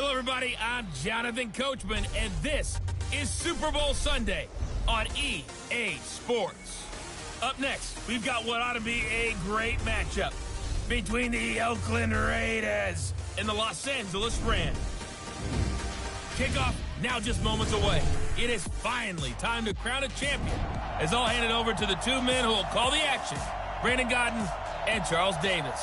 Hello, everybody. I'm Jonathan Coachman, and this is Super Bowl Sunday on EA Sports. Up next, we've got what ought to be a great matchup between the Oakland Raiders and the Los Angeles Rams. Kickoff now just moments away. It is finally time to crown a champion, as I'll hand it over to the two men who will call the action, Brandon Godden and Charles Davis.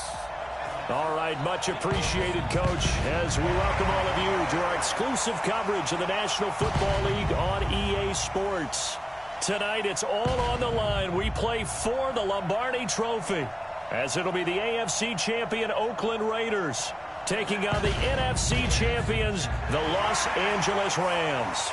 All right, much appreciated, Coach, as we welcome all of you to our exclusive coverage of the National Football League on EA Sports. Tonight, it's all on the line. We play for the Lombardi Trophy, as it'll be the AFC champion Oakland Raiders taking on the NFC champions, the Los Angeles Rams.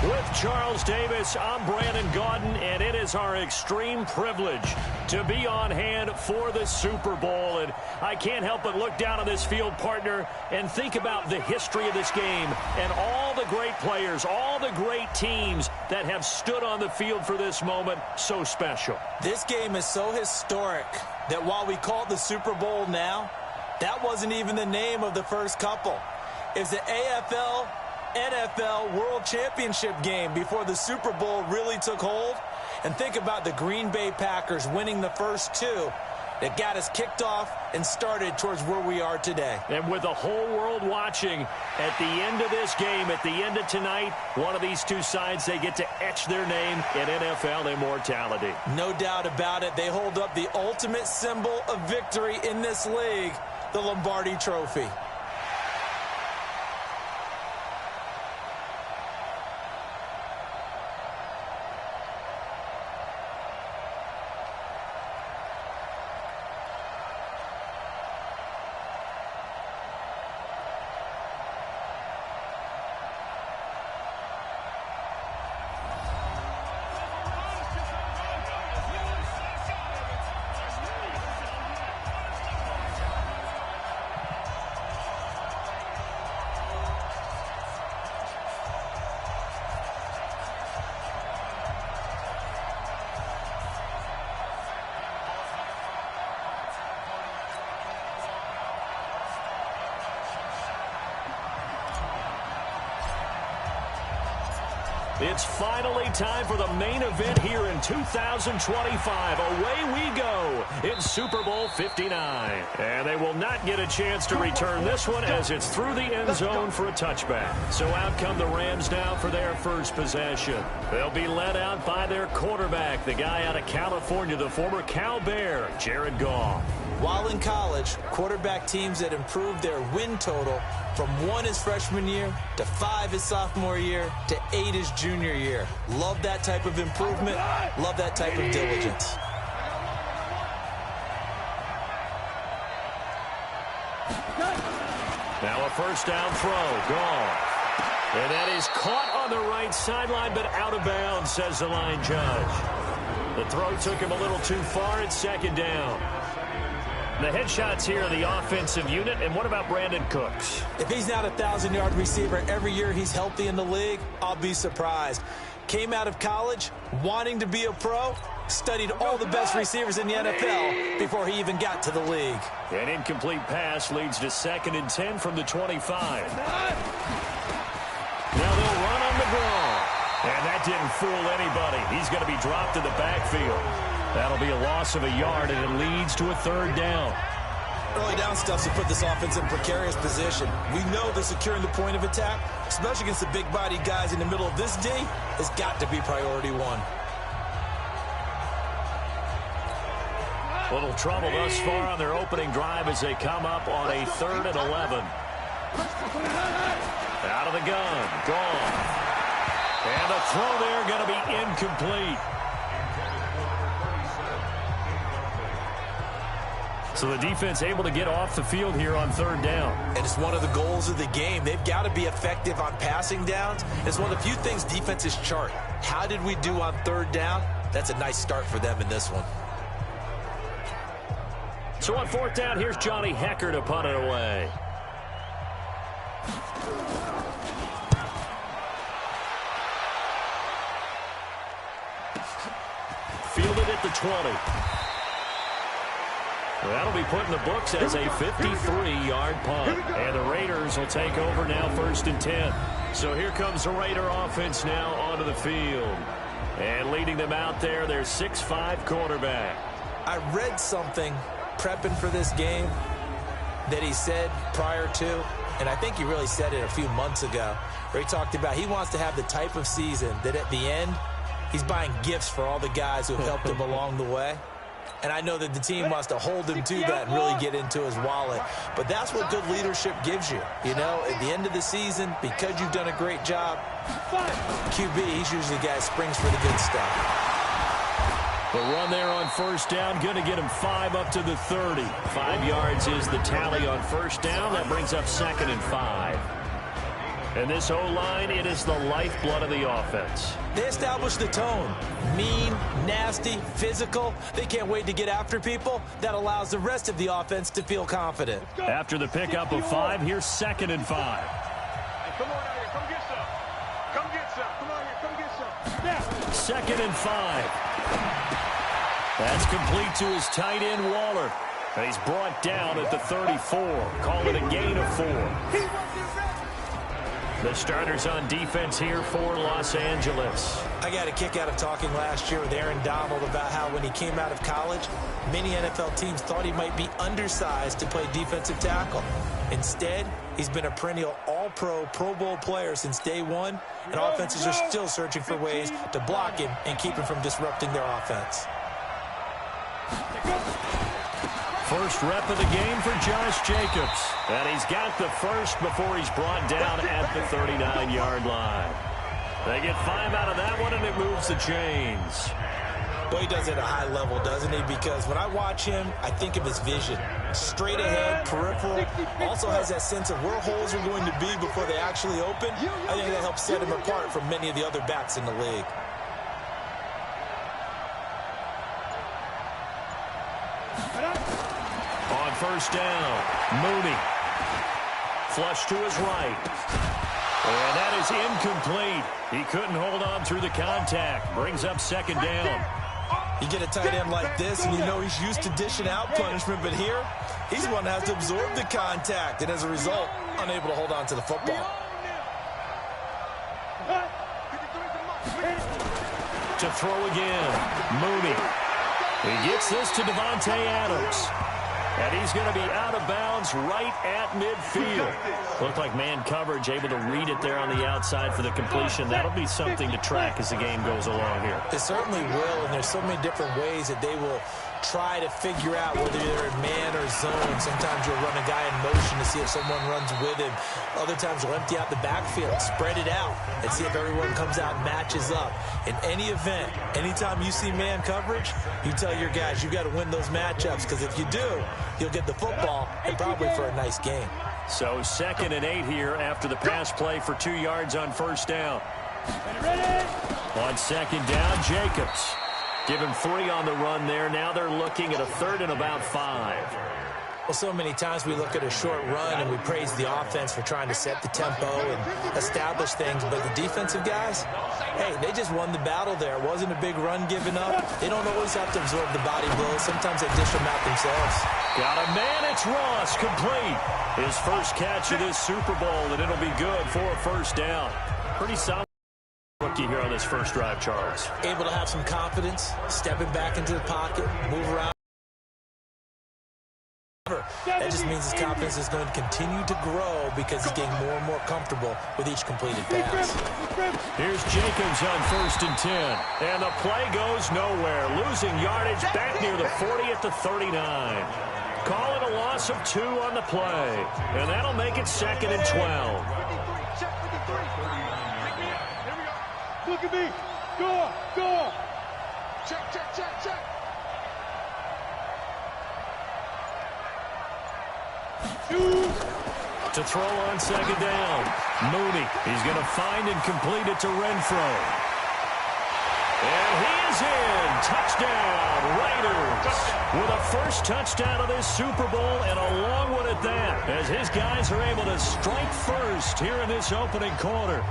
With Charles Davis, I'm Brandon Godden, and it is our extreme privilege to be on hand for the Super Bowl. And I can't help but look down on this field, partner, and think about the history of this game and all the great players, all the great teams that have stood on the field for this moment. So special. This game is so historic that while we call it the Super Bowl now, that wasn't even the name of the first couple. It's the AFL NFL World Championship game before the Super Bowl really took hold. And think about the Green Bay Packers winning the first two that got us kicked off and started towards where we are today. And with the whole world watching, at the end of this game, at the end of tonight, one of these two sides, they get to etch their name in NFL immortality. No doubt about it. They hold up the ultimate symbol of victory in this league, the Lombardi Trophy. It's finally time for the main event here in 2025. Away we go in Super Bowl 59. And they will not get a chance to return this one as it's through the end zone for a touchback. So out come the Rams now for their first possession. They'll be led out by their quarterback, the guy out of California, the former Cal Bear, Jared Goff. While in college, quarterback teams that improved their win total from 1 his freshman year to 5 his sophomore year to 8 his junior year. Love that type of improvement. Love that type of diligence. Now a first down throw. Goff. And that is caught on the right sideline, but out of bounds, says the line judge. The throw took him a little too far at second down. The headshots here in the offensive unit. And what about Brandon Cooks? If he's not a 1,000-yard receiver every year he's healthy in the league, I'll be surprised. Came out of college wanting to be a pro, studied all the best receivers in the NFL before he even got to the league. An incomplete pass leads to 2nd and 10 from the 25. Now they'll run on the ball. And that didn't fool anybody. He's going to be dropped in the backfield. That'll be a loss of a yard, and it leads to a 3rd down. Early down stuff to put this offense in precarious position. We know that securing the point of attack, especially against the big-bodied guys in the middle of this D, has got to be priority one. Little trouble thus far on their opening drive as they come up on a 3rd and 11. Out of the gun, gone. And the throw there going to be incomplete. So the defense able to get off the field here on 3rd down. And it's one of the goals of the game. They've got to be effective on passing downs. It's one of the few things defenses chart. How did we do on 3rd down? That's a nice start for them in this one. So on 4th down, here's Johnny Hecker to punt it away. Fielded at the 20. That'll be put in the books as a 53-yard punt. And the Raiders will take over now 1st and 10. So here comes the Raider offense now onto the field. And leading them out there, their 6'5" quarterback. I read something prepping for this game that he said prior to, and I think he really said it a few months ago, where he talked about he wants to have the type of season that at the end, he's buying gifts for all the guys who have helped him along the way. And I know that the team wants to hold him to that and really get into his wallet. But that's what good leadership gives you. You know, at the end of the season, because you've done a great job, QB, he's usually the guy who springs for the good stuff. The run there on 1st down, going to get him 5 up to the 30. 5 yards is the tally on 1st down. That brings up 2nd and 5. And this O-line, it is the lifeblood of the offense. They establish the tone. Mean, nasty, physical. They can't wait to get after people. That allows the rest of the offense to feel confident. After the pickup of 5, here's 2nd and 5. Hey, come on out here. Come get some. Come get some. Come on here. Come get some. 2nd and 5. That's complete to his tight end, Waller. And he's brought down at the 34. Call it a gain of 4. The starters on defense here for Los Angeles. I got a kick out of talking last year with Aaron Donald about how when he came out of college, many NFL teams thought he might be undersized to play defensive tackle. Instead, he's been a perennial all-pro, Pro Bowl player since day one, and offenses are still searching for ways to block him and keep him from disrupting their offense. First rep of the game for Josh Jacobs. And he's got the first before he's brought down at the 39-yard line. They get 5 out of that one, and it moves the chains. Well, he does it at a high level, doesn't he? Because when I watch him, I think of his vision. Straight ahead, peripheral. Also has that sense of where holes are going to be before they actually open. I think that helps set him apart from many of the other backs in the league. On 1st down, Mooney. Flush to his right. And that is incomplete. He couldn't hold on through the contact. Brings up 2nd down. You get a tight end like this, and you know he's used to dishing out punishment, but here, he's the one that has to absorb the contact, and as a result, unable to hold on to the football. To throw again, Mooney. He gets this to Devontae Adams. And he's going to be out of bounds right at midfield. Looked like man coverage, able to read it there on the outside for the completion. That'll be something to track as the game goes along here. It certainly will, and there's so many different ways that they will try to figure out whether they're in man or zone. Sometimes you'll run a guy in motion to see if someone runs with him. Other times you'll empty out the backfield, spread it out, and see if everyone comes out and matches up. In any event, anytime you see man coverage, you tell your guys you've got to win those matchups, because if you do, you'll get the football and probably for a nice game. So 2nd and 8 here after the pass play for 2 yards on 1st down. On 2nd down, Jacobs. Give him 3 on the run there. Now they're looking at a 3rd and about 5. Well, so many times we look at a short run and we praise the offense for trying to set the tempo and establish things, but the defensive guys, hey, they just won the battle there. It wasn't a big run given up. They don't always have to absorb the body blows. Sometimes they dish them out themselves. Got a man, it's Ross, complete. His first catch of this Super Bowl, and it'll be good for a 1st down. Pretty solid rookie here on this first drive, Charles. Able to have some confidence, stepping back into the pocket, move around. That just means his confidence is going to continue to grow because he's getting more and more comfortable with each completed pass. Here's Jacobs on 1st and 10. And the play goes nowhere. Losing yardage back near the 40 at the 39. Call it a loss of 2 on the play. And that'll make it 2nd and 12. Look at me. Go on. Go on. Check, check, check, check. To throw on 2nd down. Mooney. He's going to find and complete it to Renfro. And he is in. Touchdown, Raiders. With a first touchdown of this Super Bowl, and a long one at that, as his guys are able to strike first here in this opening quarter.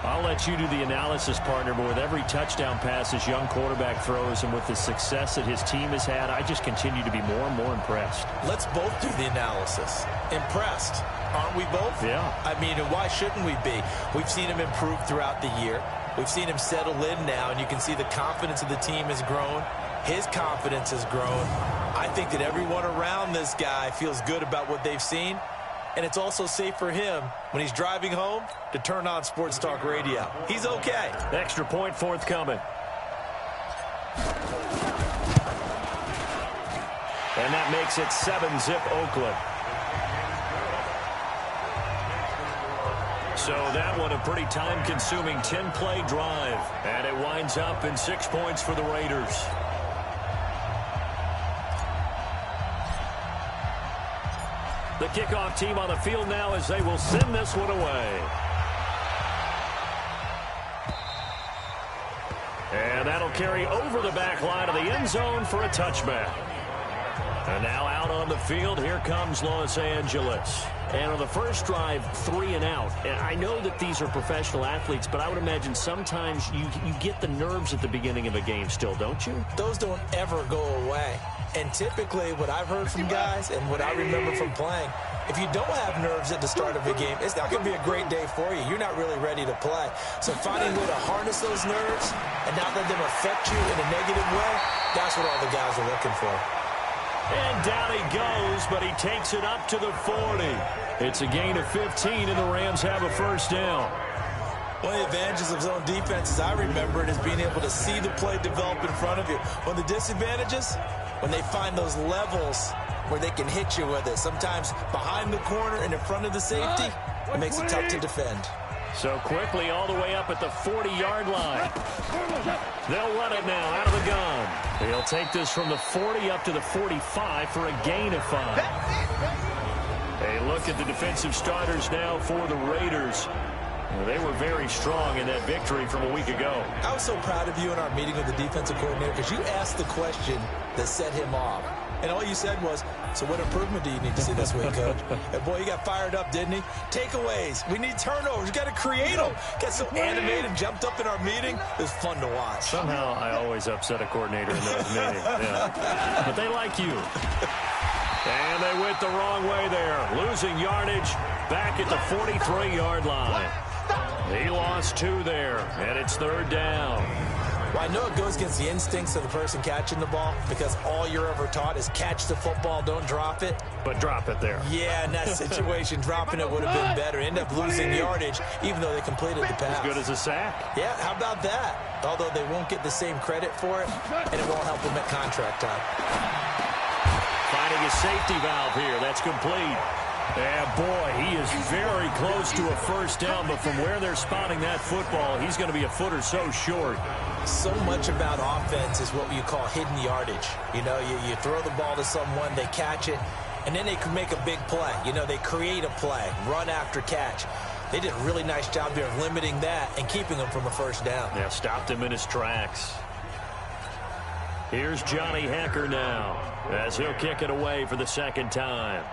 I'll let you do the analysis, partner, but with every touchdown pass this young quarterback throws and with the success that his team has had, I just continue to be more and more impressed. Let's both do the analysis. Impressed. Aren't we both? Yeah. I mean, and why shouldn't we be? We've seen him improve throughout the year. We've seen him settle in now, and you can see the confidence of the team has grown. His confidence has grown. I think that everyone around this guy feels good about what they've seen. And it's also safe for him when he's driving home to turn on Sports Talk Radio. He's okay. Extra point forthcoming. And that makes it 7-zip Oakland. So that one a pretty time-consuming 10-play drive. And it winds up in 6 points for the Raiders. The kickoff team on the field now as they will send this one away. And that'll carry over the back line of the end zone for a touchback. And now out on the field, here comes Los Angeles. And on the first drive, 3 and out. And I know that these are professional athletes, but I would imagine sometimes you get the nerves at the beginning of a game still, don't you? Those don't ever go away. And typically what I've heard from guys and what I remember from playing, if you don't have nerves at the start of a game, it's not going to be a great day for you. You're not really ready to play. So finding a way to harness those nerves and not let them affect you in a negative way, that's what all the guys are looking for. And down he goes, but he takes it up to the 40. It's a gain of 15, and the Rams have a first down. One of the advantages of zone defense, as I remember it, is being able to see the play develop in front of you. One of the disadvantages, when they find those levels where they can hit you with it, sometimes behind the corner and in front of the safety, it makes it tough to defend. So quickly all the way up at the 40-yard line. They'll run it now out of the gun. He'll take this from the 40 up to the 45 for a gain of 5. A look at the defensive starters now for the Raiders. They were very strong in that victory from a week ago. I was so proud of you in our meeting with the defensive coordinator because you asked the question that set him off. And all you said was, so what improvement do you need to see this week, Coach? And boy, he got fired up, didn't he? Takeaways. We need turnovers. We got to create them. Got so animated, jumped up in our meeting. It was fun to watch. Somehow I always upset a coordinator in those meetings. Yeah. But they like you. And they went the wrong way there. Losing yardage back at the 43-yard line. He lost 2 there, and it's 3rd down. Well, I know it goes against the instincts of the person catching the ball because all you're ever taught is catch the football, don't drop it. But drop it there. Yeah, in that situation, dropping it would have been better. End up losing yardage, even though they completed the pass. As good as a sack. Yeah, how about that? Although they won't get the same credit for it, and it won't help them at contract time. Finding a safety valve here. That's complete. And boy, he is very close to a first down, but from where they're spotting that football, he's going to be a foot or so short. So much about offense is what you call hidden yardage. You know, you throw the ball to someone, they catch it, and then they can make a big play. You know, they create a play, run after catch. They did a really nice job there of limiting that and keeping him from a first down. Yeah, stopped him in his tracks. Here's Johnny Hacker now as he'll kick it away for the second time.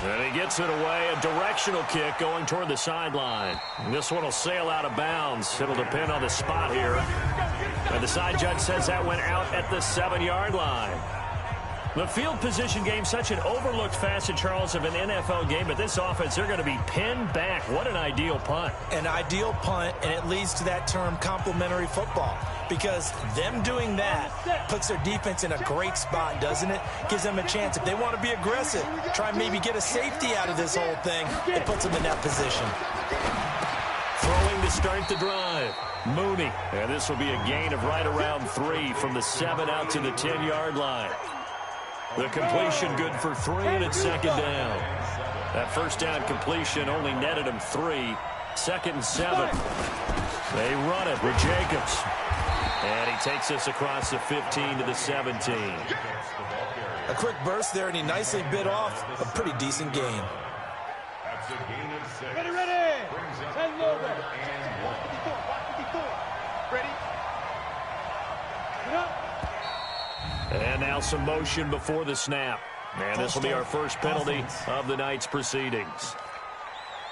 And he gets it away, a directional kick going toward the sideline. This one will sail out of bounds. It'll depend on the spot here. And the side judge says that went out at the 7-yard line. The field position game, such an overlooked facet, Charles, of an NFL game, but this offense, they're going to be pinned back. What an ideal punt. An ideal punt, and it leads to that term complementary football. Because them doing that puts their defense in a great spot, doesn't it? Gives them a chance. If they want to be aggressive, try and maybe get a safety out of this whole thing, it puts them in that position. Throwing to start the drive. Mooney. And this will be a gain of right around 3 from the 7 out to the 10-yard line. The completion good for 3, and it's second down. That first down completion only netted him 3. 2nd and 7. They run it with Jacobs. And he takes us across the 15 to the 17. A quick burst there, and he nicely bit off a pretty decent gain. Ready, ready. Send over. Ready. Get up. And now some motion before the snap. And this will be our first penalty of the night's proceedings.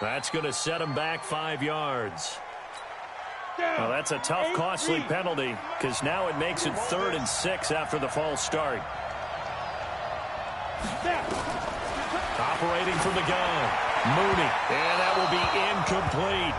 That's going to set him back 5 yards. Well, that's a tough, costly penalty because now it makes it 3rd and 6 after the false start. Operating from the gun, Mooney, and that will be incomplete.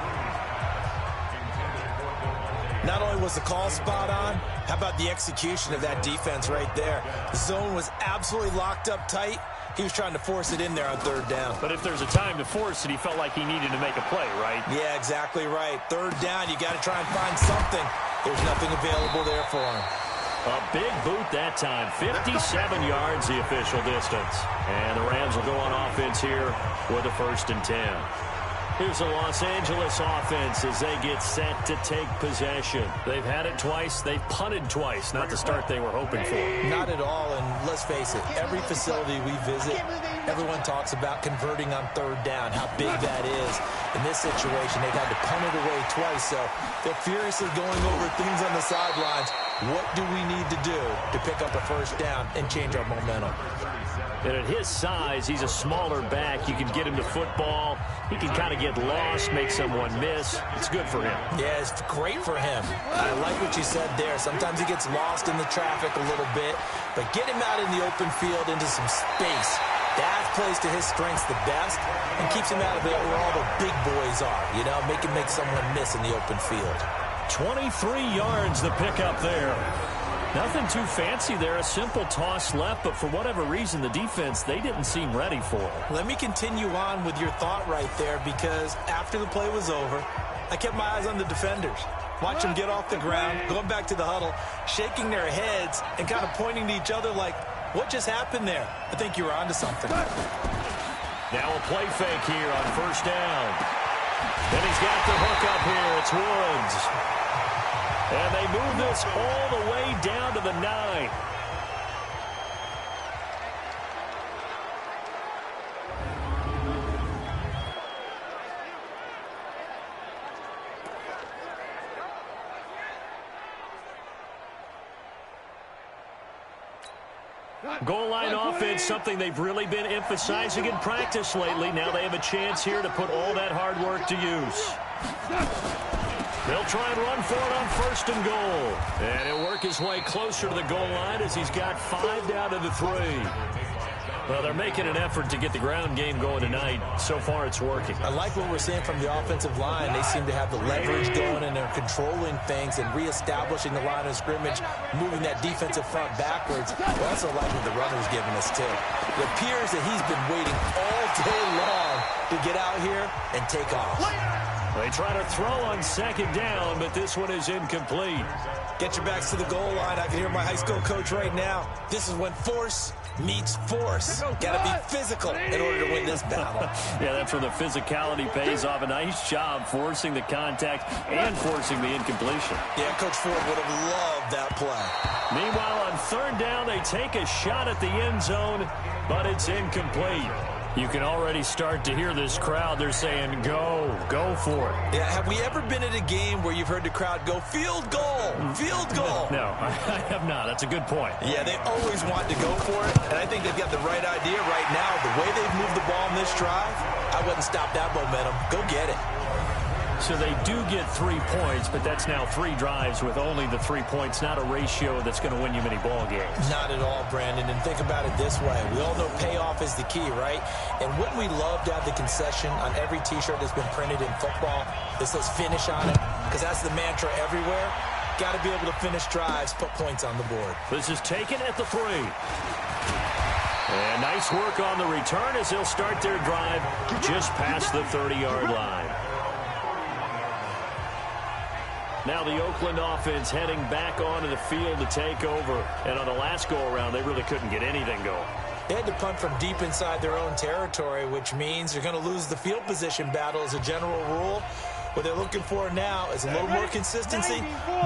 Not only was the call spot on, how about the execution of that defense right there? The zone was absolutely locked up tight. He was trying to force it in there on 3rd down. But if there's a time to force it, he felt like he needed to make a play, right? Yeah, exactly right. 3rd down, you got to try and find something. There's nothing available there for him. A big boot that time. 57 yards the official distance. And the Rams will go on offense here with a 1st and 10. Here's the Los Angeles offense as they get set to take possession. They've had it twice. They've punted twice. Not the start they were hoping for. Not at all, and let's face it, every facility we visit, everyone talks about converting on 3rd down, how big that is. In this situation, they've had to punt it away twice, so they're furiously going over things on the sidelines. What do we need to do to pick up a 1st down and change our momentum? And at his size, he's a smaller back. You can get him to football. He can kind of get lost, make someone miss. It's good for him. Yeah, it's great for him. I like what you said there. Sometimes he gets lost in the traffic a little bit, but get him out in the open field into some space. That plays to his strengths the best and keeps him out of it where all the big boys are. You know, make someone miss in the open field. 23 yards the pickup there. Nothing too fancy there, a simple toss left, but for whatever reason, the defense, they didn't seem ready for it. Let me continue on with your thought right there, because after the play was over, I kept my eyes on the defenders. Watch them get off the ground, going back to the huddle, shaking their heads and kind of pointing to each other like, what just happened there? I think you were onto something. Now a play fake here on 1st down. And he's got the hook up here. It's Woods. And they move this all the way down to the 9. Goal line offense, something they've really been emphasizing in practice lately. Now they have a chance here to put all that hard work to use. They'll try and run for it on 1st and goal. And he'll work his way closer to the goal line as he's got 5 down to the 3. Well, they're making an effort to get the ground game going tonight. So far, it's working. I like what we're seeing from the offensive line. They seem to have the leverage going, and they're controlling things and reestablishing the line of scrimmage, moving that defensive front backwards. We also like what the runner's giving us, too. It appears that he's been waiting all day long to get out here and take off. They try to throw on 2nd down, but this one is incomplete. Get your backs to the goal line. I can hear my high school coach right now. This is when force meets force. Got to be physical in order to win this battle. Yeah, that's where the physicality pays off. A nice job forcing the contact and forcing the incompletion. Yeah, Coach Ford would have loved that play. Meanwhile, on 3rd down, they take a shot at the end zone, but it's incomplete. You can already start to hear this crowd. They're saying, go for it. Yeah, have we ever been at a game where you've heard the crowd go, field goal, field goal? No, I have not. That's a good point. Yeah, they always want to go for it, and I think they've got the right idea right now. The way they've moved the ball in this drive, I wouldn't stop that momentum. Go get it. So they do get 3 points, but that's now 3 drives with only the 3 points, not a ratio that's going to win you many ball games. Not at all, Brandon. And think about it this way. We all know payoff is the key, right? And wouldn't we love to have the concession on every T-shirt that's been printed in football that says finish on it? Because that's the mantra everywhere. Got to be able to finish drives, put points on the board. This is taken at the 3. And nice work on the return as they'll start their drive just past the 30-yard line. Now the Oakland offense heading back onto the field to take over. And on the last go-around, they really couldn't get anything going. They had to punt from deep inside their own territory, which means they're going to lose the field position battle as a general rule. What they're looking for now is a little more consistency,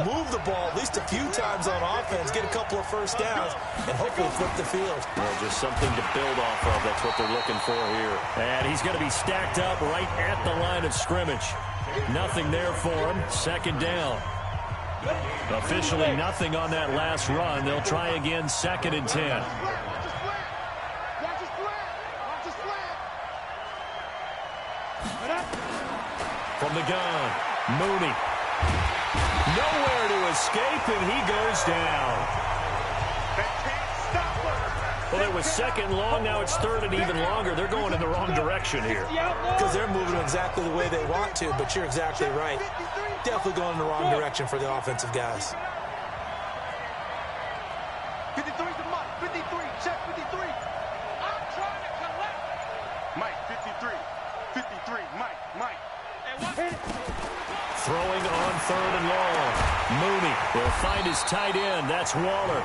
move the ball at least a few times on offense, get a couple of 1st downs, and hopefully flip the field. Well, just something to build off of. That's what they're looking for here. And he's going to be stacked up right at the line of scrimmage. Nothing there for him. 2nd down. Officially nothing on that last run. They'll try again 2nd and 10. From the gun, Mooney. Nowhere to escape, and he goes down. Well, it was second long. Now it's third and even longer. They're going in the wrong direction here. Because they're moving exactly the way they want to, but you're exactly right. Definitely going in the wrong direction for the offensive guys. 53 to Mike. 53. Check 53. I'm trying to collect. Mike, 53. 53. Mike. Throwing on third and long. Mooney will find his tight end. That's Waller.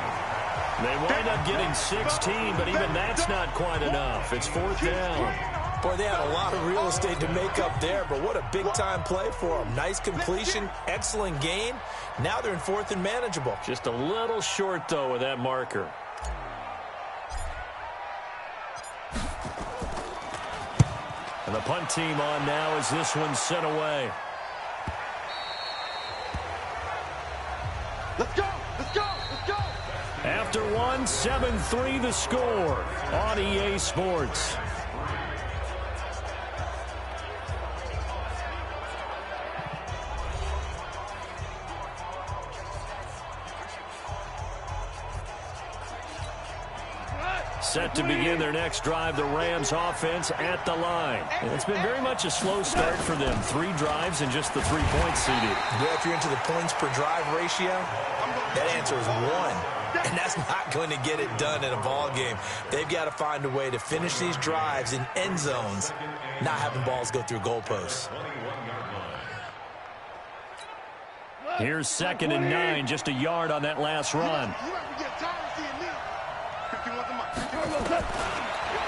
They wind up getting 16, but even that's not quite enough. It's fourth down. Boy, they had a lot of real estate to make up there, but what a big-time play for them. Nice completion, excellent gain. Now they're in fourth and manageable. Just a little short, though, with that marker. And the punt team on now as this one's sent away. Let's go. After one, 7-3 the score on EA Sports. Set to begin their next drive, the Rams offense at the line. And it's been very much a slow start for them. 3 drives and just the 3 points seeded. Yeah, if you're into the points per drive ratio, that answer is 1. And that's not going to get it done in a ball game. They've got to find a way to finish these drives in end zones, not having balls go through goalposts. Here's 2nd and 9, just a yard on that last run.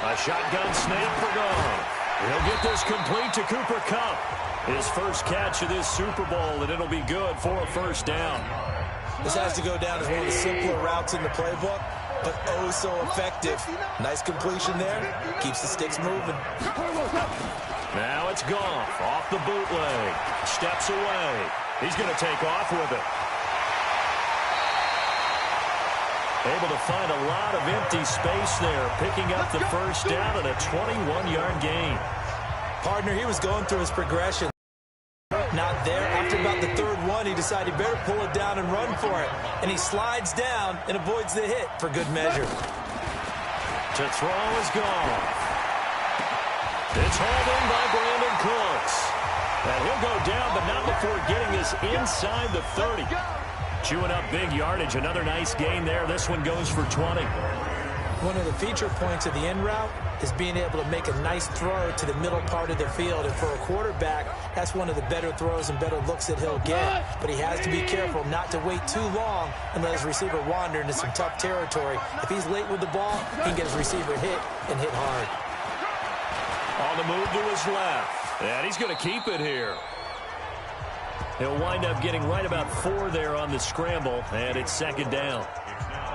A shotgun snap for Gone. He'll get this complete to Cooper Kupp. His first catch of this Super Bowl, and it'll be good for a first down. This has to go down as one of the simpler routes in the playbook, but oh so effective. Nice completion there. Keeps the sticks moving. Now it's Goff off the bootleg. Steps away. He's going to take off with it. Able to find a lot of empty space there, picking up the first down and a 21-yard gain. Partner, he was going through his progression. Not there. After about the third one, he decided he better pull it down and run for it. And he slides down and avoids the hit for good measure. To throw is Goff. It's hauled in by Brandon Cooks. And he'll go down, but not before getting this inside the 30. Chewing up big yardage. Another nice gain there. This one goes for 20. One of the feature points of the in route is being able to make a nice throw to the middle part of the field. And for a quarterback, that's one of the better throws and better looks that he'll get. But he has to be careful not to wait too long and let his receiver wander into some tough territory. If he's late with the ball, he can get his receiver hit and hit hard. On the move to his left. And he's going to keep it here. He'll wind up getting right about 4 there on the scramble, and it's 2nd down.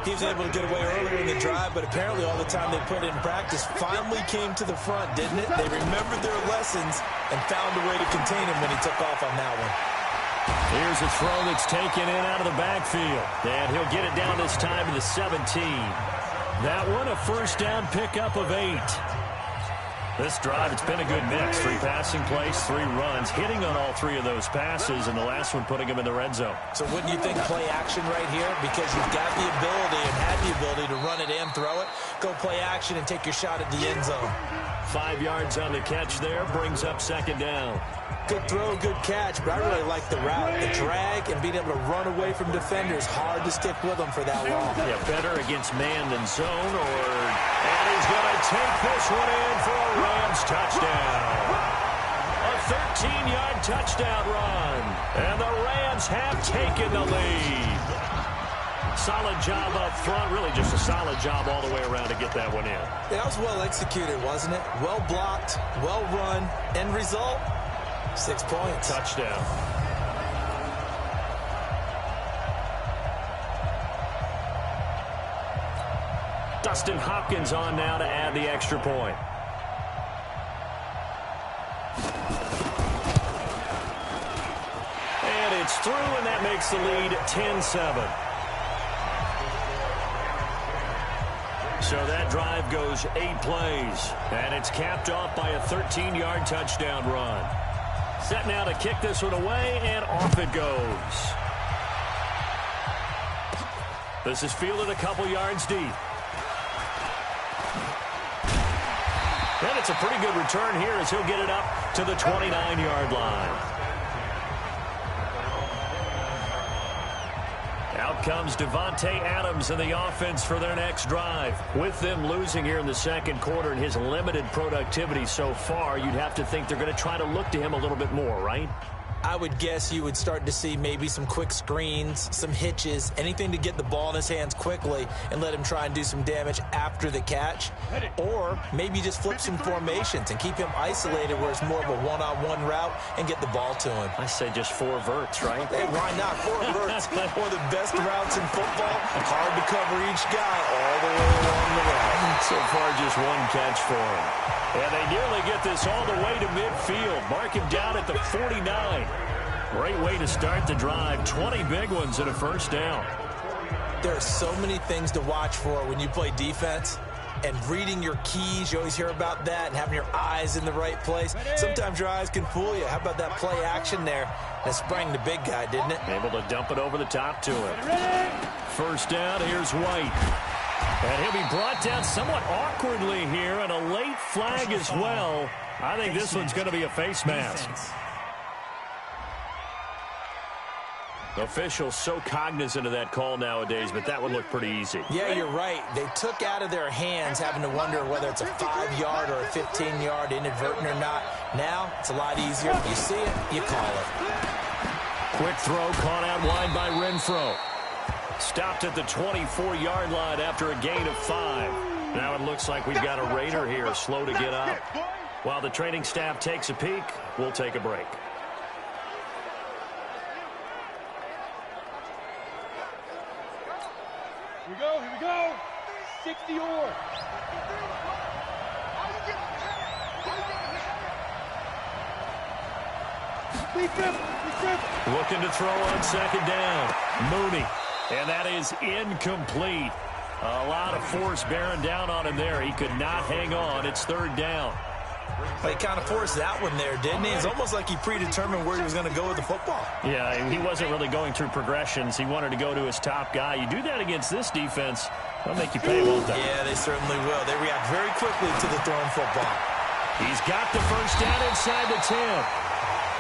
He was able to get away earlier in the drive, but apparently all the time they put in practice finally came to the front, didn't it? They remembered their lessons and found a way to contain him when he took off on that one. Here's a throw that's taken in out of the backfield, and he'll get it down this time to the 17. That one, a first down pickup of 8. This drive, it's been a good mix. 3 passing plays, 3 runs, hitting on all 3 of those passes, and the last one putting him in the red zone. So wouldn't you think play action right here? Because you've got the ability and had the ability to run it and throw it. Go play action and take your shot at the end zone. 5 yards on the catch there, brings up 2nd down. Good throw, good catch, but I really like the route. The drag and being able to run away from defenders. Hard to stick with them for that long. Yeah, better against man than zone, and he's going to take this one in for a Rams touchdown. A 13-yard touchdown run, and the Rams have taken the lead. Solid job up front, really just a solid job all the way around to get that one in. Yeah, that was well executed, wasn't it? Well blocked, well run, end result, 6 points. Touchdown. Dustin Hopkins on now to add the extra point. And it's through, and that makes the lead 10-7. So that drive goes 8 plays, and it's capped off by a 13-yard touchdown run. Set now to kick this one away, and off it goes. This is fielded a couple yards deep. And it's a pretty good return here as he'll get it up to the 29-yard line. Out comes Davante Adams in the offense for their next drive. With them losing here in the second quarter and his limited productivity so far, you'd have to think they're going to try to look to him a little bit more, right? I would guess you would start to see maybe some quick screens, some hitches, anything to get the ball in his hands quickly and let him try and do some damage after the catch. Or maybe just flip some formations and keep him isolated where it's more of a one-on-one route and get the ball to him. I say just 4 verts, right? Hey, why not? 4 verts. One of the best routes in football. Hard to cover each guy all the way along the route. So far, just 1 catch for him. And they nearly get this all the way to midfield. Mark him down at the 49. Great way to start the drive. 20 big ones and a first down. There are so many things to watch for when you play defense. And reading your keys, you always hear about that, and having your eyes in the right place. Sometimes your eyes can fool you. How about that play action there? That sprang the big guy, didn't it? Able to dump it over the top to him. First down, here's White. And he'll be brought down somewhat awkwardly here, and a late flag as well. I think this one's going to be a face mask. Officials so cognizant of that call nowadays, but that would look pretty easy. Yeah, you're right. They took out of their hands having to wonder whether it's a 5-yard or a 15-yard inadvertent or not. Now, it's a lot easier. You see it, you call it. Quick throw caught out wide by Renfro. Stopped at the 24-yard line after a gain of 5. Now it looks like we've got a Raider here slow to get up. While the training staff takes a peek, we'll take a break. Here we go. 60-yard. Looking to throw on second down. Mooney. And that is incomplete. A lot of force bearing down on him there. He could not hang on. It's third down. Well, he kind of forced that one there, didn't he? It's almost like he predetermined where he was going to go with the football. Yeah, he wasn't really going through progressions. He wanted to go to his top guy. You do that against this defense, they'll make you pay, won't they? Yeah, they certainly will. They react very quickly to the thrown football. He's got the first down inside the 10.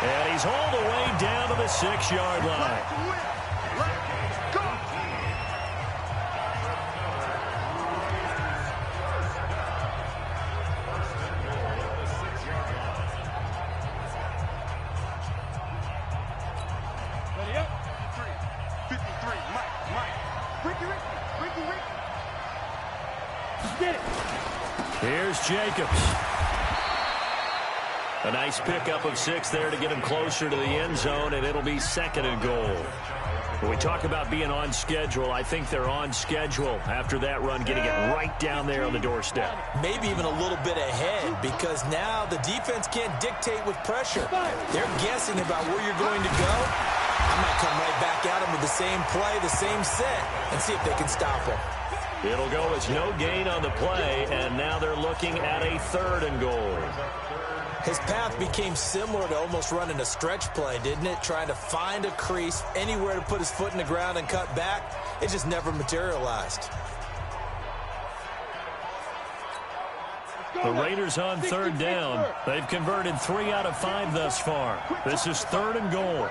And he's all the way down to the 6-yard line. Here's Jacobs. A nice pickup of 6 there to get him closer to the end zone, and it'll be second and goal. When we talk about being on schedule, I think they're on schedule after that run, getting it right down there on the doorstep. Maybe even a little bit ahead, because now the defense can't dictate with pressure. They're guessing about where you're going to go. I might come right back at him with the same play, the same set, and see if they can stop him. It'll go as no gain on the play, and now they're looking at a third and goal. His path became similar to almost running a stretch play, didn't it? Trying to find a crease, anywhere to put his foot in the ground and cut back. It just never materialized. The Raiders on third down. They've converted 3 out of 5 thus far. This is third and goal.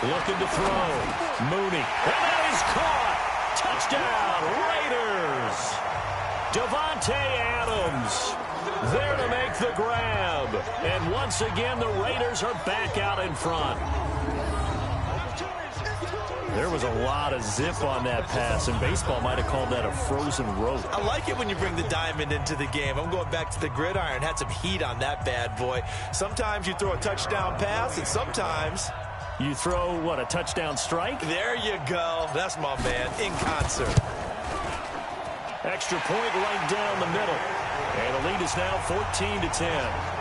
Looking to throw. Mooney. And that is caught. Touchdown, Raiders. Davante Adams there to make the grab. And once again, the Raiders are back out in front. There was a lot of zip on that pass, and baseball might have called that a frozen rope. I like it when you bring the diamond into the game. I'm going back to the gridiron. Had some heat on that bad boy. Sometimes you throw a touchdown pass, and sometimes you throw, what, a touchdown strike? There you go. That's my man, in concert. Extra point right down the middle. And the lead is now 14-10.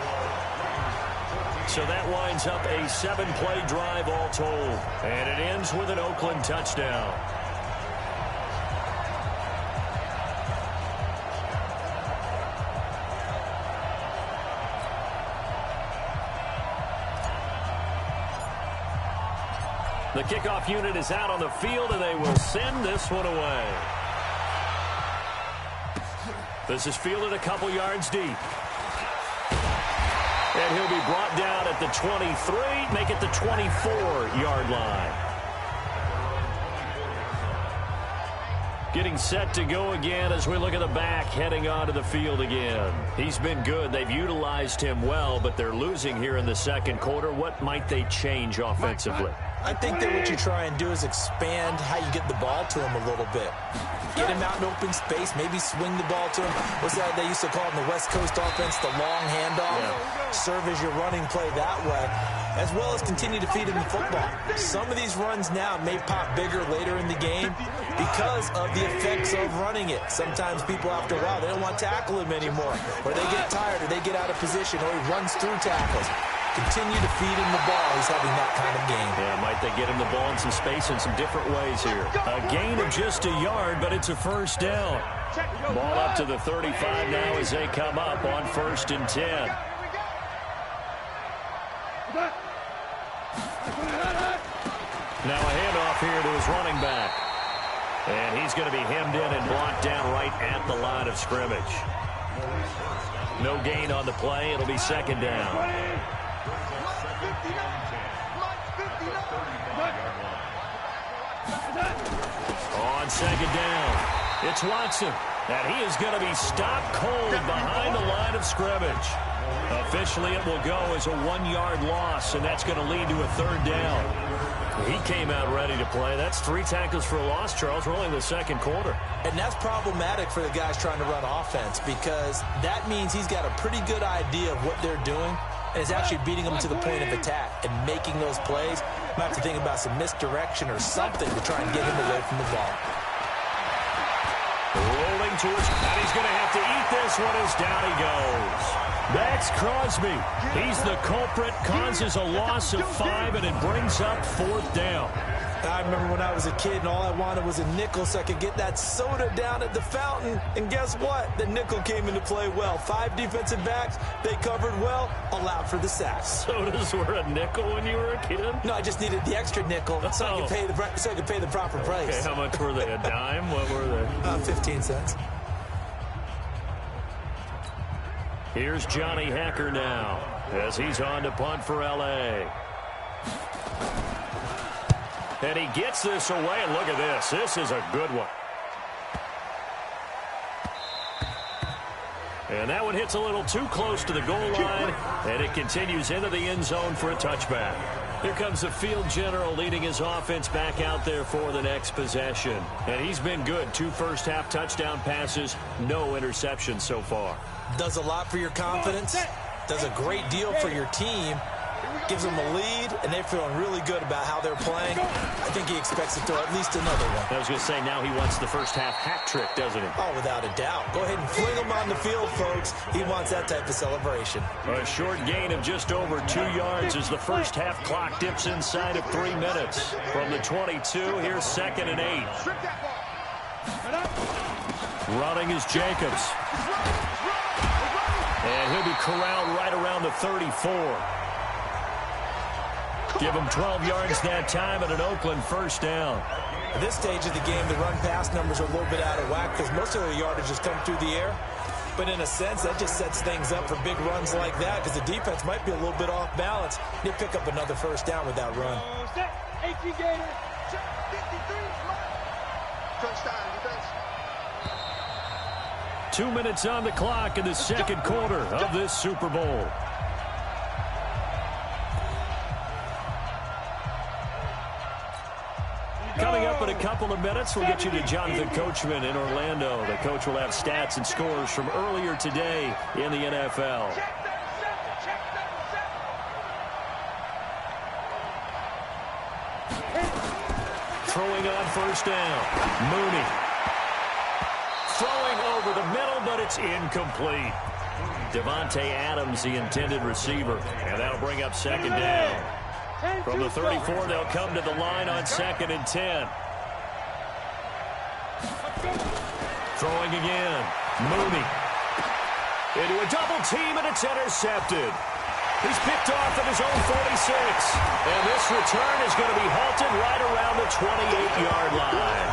So that winds up a 7-play drive all told. And it ends with an Oakland touchdown. The kickoff unit is out on the field, and they will send this one away. This is fielded a couple yards deep. And he'll be brought down at the 23, make it the 24-yard line. Getting set to go again as we look at the back heading onto the field again. He's been good. They've utilized him well, but they're losing here in the second quarter. What might they change offensively? I think that what you try and do is expand how you get the ball to him a little bit. Get him out in open space, maybe swing the ball to him. What's that they used to call in the West Coast offense, the long handoff? Yeah. Serve as your running play that way, as well as continue to feed him the football. Some of these runs now may pop bigger later in the game because of the effects of running it. Sometimes people, after a while, they don't want to tackle him anymore, or they get tired, or they get out of position, or he runs through tackles. Continue to feed him the ball. He's having that kind of game. Yeah, might they get him the ball in some space in some different ways here. A gain of just a yard, but it's a first down. Ball up to the 35 now as they come up on 1st and 10. Now a handoff here to his running back. And he's going to be hemmed in and blocked down right at the line of scrimmage. No gain on the play. It'll be 2nd down. On 2nd down, it's Watson, and he is going to be stopped cold behind the line of scrimmage. Officially, it will go as a 1-yard loss, and that's going to lead to a 3rd down. He came out ready to play. That's 3 tackles for a loss, Charles. We're only in the second quarter. And that's problematic for the guys trying to run offense because that means he's got a pretty good idea of what they're doing and is actually beating them to the point of attack and making those plays. Might have to think about some misdirection or something to try and get him away from the ball. Rolling towards, and he's going to have to eat this one as down he goes. Max Crosby, he's the culprit, causes a loss of 5, and it brings up 4th down. I remember when I was a kid and all I wanted was a nickel so I could get that soda down at the fountain. And guess what? The nickel came into play well. 5 defensive backs, they covered well, allowed for the sacks. Sodas were a nickel when you were a kid? No, I just needed the extra nickel so I could pay the proper price. Okay, how much were they? A dime? What were they? 15 cents. Here's Johnny Hacker now as he's on to punt for L.A. And he gets this away, and look at this. This is a good one. And that one hits a little too close to the goal line, and it continues into the end zone for a touchback. Here comes the field general leading his offense back out there for the next possession. And he's been good. 2 first-half touchdown passes, no interceptions so far. Does a lot for your confidence, does a great deal for your team, gives them a lead, and they're feeling really good about how they're playing. I think he expects to throw at least another one. I was going to say, now he wants the first-half hat trick, doesn't he? Oh, without a doubt. Go ahead and fling him on the field, folks. He wants that type of celebration. A short gain of just over 2 yards as the first-half clock dips inside of 3 minutes. From the 22, here's 2nd and 8. Running is Jacobs. And he'll be corralled right around the 34. Give him 12 yards that time and an Oakland first down. At this stage of the game, the run-pass numbers are a little bit out of whack because most of the yardage has come through the air. But in a sense, that just sets things up for big runs like that because the defense might be a little bit off balance. They pick up another first down with that run. Touchdown defense. 2 minutes on the clock in the second quarter of this Super Bowl. Coming up in a couple of minutes, we'll get you to Jonathan Coachman in Orlando. The coach will have stats and scores from earlier today in the NFL. Throwing on first down, Mooney. Throwing over the middle, but it's incomplete. Devontae Adams, the intended receiver, and that'll bring up 2nd down. From the 34, they'll come to the line on 2nd and 10. Throwing again. Mooney. Into a double team, and it's intercepted. He's picked off at his own 46. And this return is going to be halted right around the 28-yard line.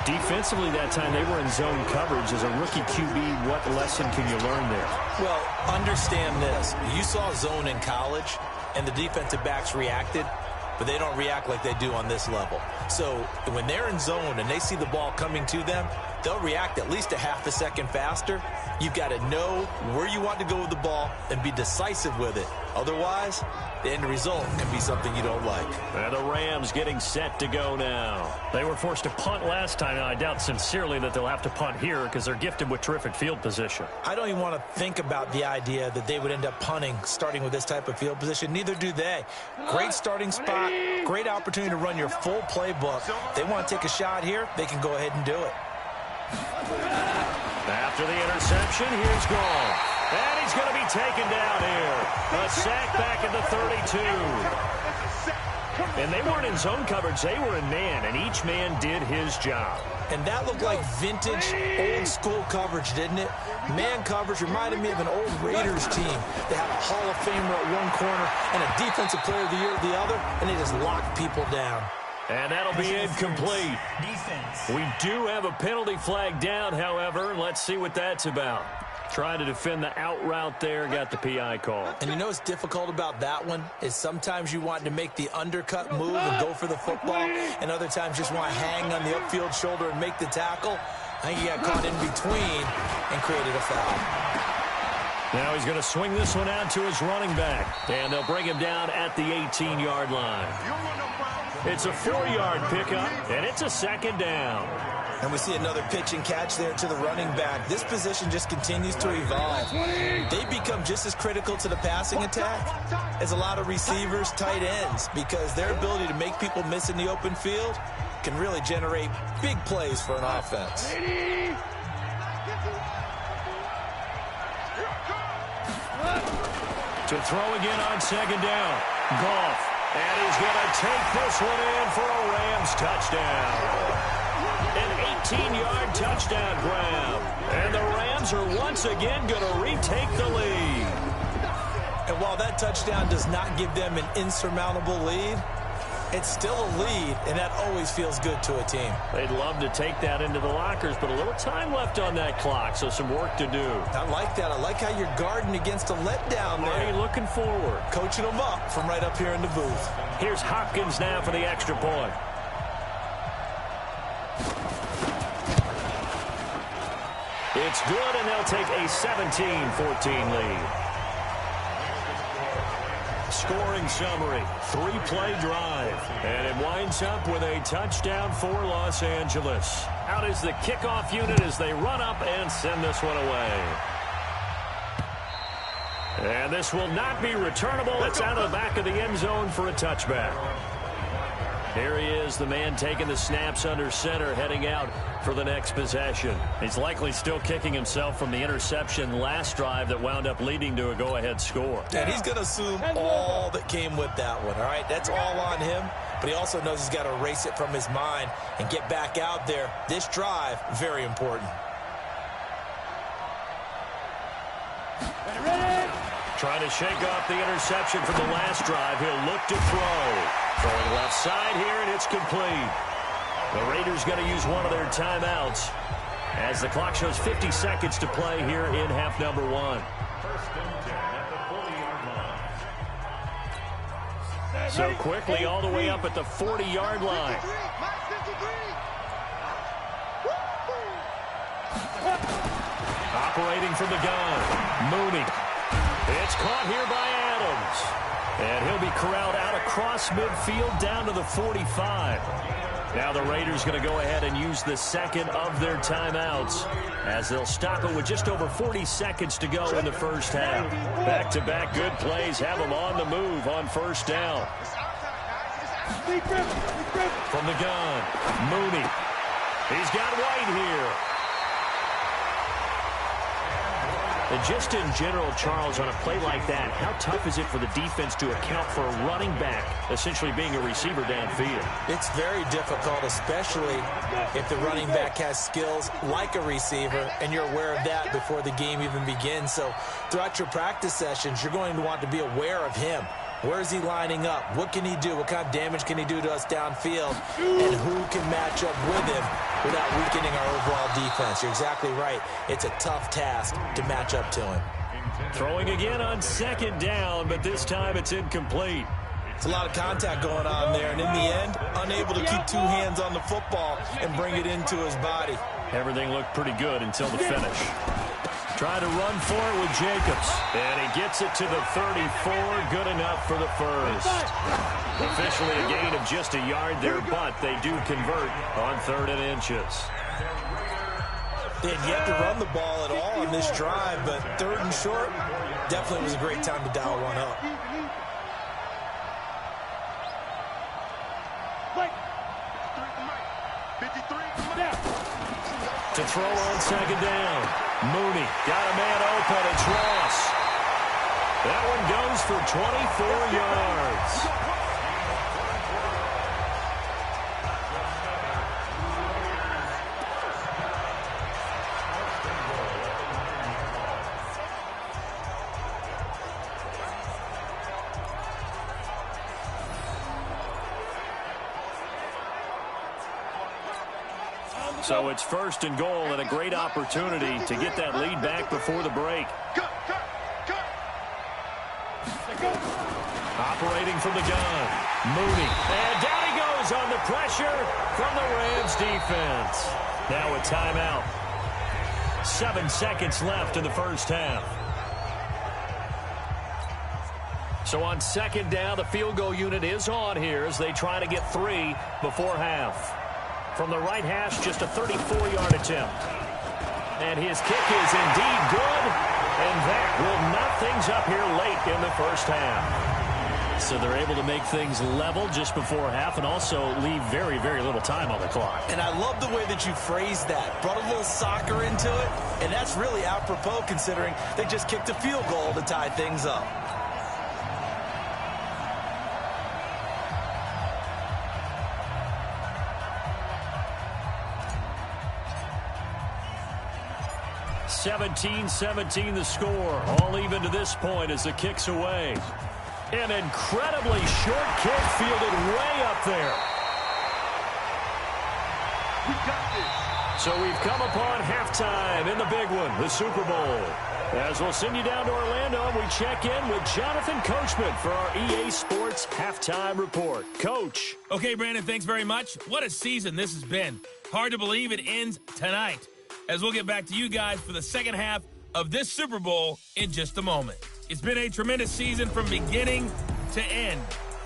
Defensively that time, they were in zone coverage. As a rookie QB, what lesson can you learn there? Well, understand this. You saw zone in college, and the defensive backs reacted, but they don't react like they do on this level. So when they're in zone and they see the ball coming to them, they'll react at least a half a second faster. You've got to know where you want to go with the ball and be decisive with it. Otherwise, the end result can be something you don't like. And the Rams getting set to go now. They were forced to punt last time, and I doubt sincerely that they'll have to punt here because they're gifted with terrific field position. I don't even want to think about the idea that they would end up punting starting with this type of field position. Neither do they. Great starting spot, great opportunity to run your full playbook. They want to take a shot here, they can go ahead and do it. After the interception, here's Goff. And he's going to be taken down here. A sack back at the 32. And they weren't in zone coverage. They were in man, and each man did his job. And that looked like vintage, old-school coverage, didn't it? Man coverage reminded me of an old Raiders team. They had a Hall of Famer at one corner and a Defensive Player of the Year at the other, and they just locked people down. And that'll be incomplete. We do have a penalty flag down, however. Let's see what that's about. Trying to defend the out route there, got the PI call. And you know what's difficult about that one is sometimes you want to make the undercut move and go for the football, and other times just want to hang on the upfield shoulder and make the tackle. I think he got caught in between and created a foul. Now he's going to swing this one out to his running back, and they'll bring him down at the 18-yard line. It's a 4-yard pickup, and it's a second down. And we see another pitch and catch there to the running back. This position just continues to evolve. They become just as critical to the passing attack as a lot of receivers, tight ends, because their ability to make people miss in the open field can really generate big plays for an offense. To throw again on second down. Goff. And he's going to take this one in for a Rams touchdown. An 18-yard touchdown grab. And the Rams are once again going to retake the lead. And while that touchdown does not give them an insurmountable lead, it's still a lead, and that always feels good to a team. They'd love to take that into the lockers, but a little time left on that clock, so some work to do. I like that. I like how you're guarding against a letdown there. Already looking forward. Coaching them up from right up here in the booth. Here's Hopkins now for the extra point. It's good, and they'll take a 17-14 lead. Scoring summary, 3-play drive, and it winds up with a touchdown for Los Angeles. Out is the kickoff unit as they run up and send this one away. And this will not be returnable. It's out of the back of the end zone for a touchback. Here he is, the man taking the snaps under center, heading out for the next possession. He's likely still kicking himself from the interception last drive that wound up leading to a go-ahead score. And he's going to assume all that came with that one, all right? That's all on him, but he also knows he's got to erase it from his mind and get back out there. This drive, very important. Trying to shake off the interception from the last drive. He'll look to throw. Throwing left side here, and it's complete. The Raiders going to use one of their timeouts as the clock shows 50 seconds to play here in half number one. So quickly all the way up at the 40-yard line. Operating from the gun, Mooney. It's caught here by Adams. And he'll be corralled out across midfield down to the 45. Now the Raiders going to go ahead and use the second of their timeouts as they'll stop it with just over 40 seconds to go in the first half. Back-to-back good plays have them on the move on first down. From the gun, Mooney. He's got White here. And just in general, Charles, on a play like that, how tough is it for the defense to account for a running back essentially being a receiver downfield? It's very difficult, especially if the running back has skills like a receiver, and you're aware of that before the game even begins. So throughout your practice sessions, you're going to want to be aware of him. Where is he lining up? What can he do? What kind of damage can he do to us downfield? And who can match up with him without weakening our overall defense? You're exactly right. It's a tough task to match up to him. Throwing again on second down, but this time it's incomplete. It's a lot of contact going on there, and in the end, unable to keep two hands on the football and bring it into his body. Everything looked pretty good until the finish. Trying to run for it with Jacobs. And he gets it to the 34. Good enough for the first. Officially a gain of just a yard there, but they do convert on 3rd and inches. They had yet to run the ball at all on this drive, but 3rd and short definitely was a great time to dial one up. To throw on second down. Mooney got a man open. It's Ross. That one goes for 24 yards. So it's 1st and goal and a great opportunity to get that lead back before the break. Operating from the gun. Mooney. And down he goes on the pressure from the Rams defense. Now a timeout. 7 seconds left in the first half. So on second down, the field goal unit is on here as they try to get 3 before half. From the right hash, just a 34-yard attempt. And his kick is indeed good. And that will knot things up here late in the first half. So they're able to make things level just before half and also leave very, very little time on the clock. And I love the way that you phrased that. Brought a little soccer into it. And that's really apropos considering they just kicked a field goal to tie things up. (17-17) the score. All even to this point as the kick's away. An incredibly short kick fielded way up there. We got this. So we've come upon halftime in the big one, the Super Bowl. As we'll send you down to Orlando, we check in with Jonathan Coachman for our EA Sports Halftime Report. Coach. Okay, Brandon, thanks very much. What a season this has been. Hard to believe it ends tonight, as we'll get back to you guys for the second half of this Super Bowl in just a moment. It's been a tremendous season from beginning to end.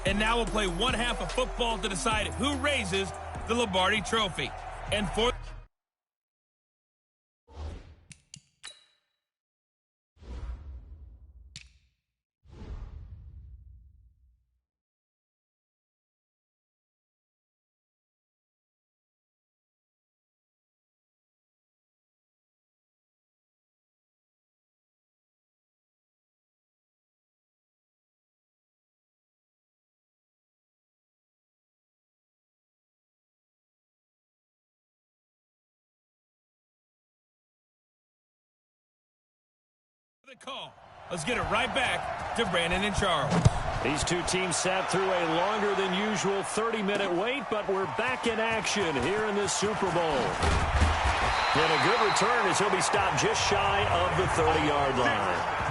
And now we'll play one half of football to decide who raises the Lombardi Trophy. And for the call, let's get it right back to Brandon and Charles. These two teams sat through a longer than usual 30-minute wait, but we're back in action here in this Super Bowl. And a good return as he'll be stopped just shy of the 30-yard line.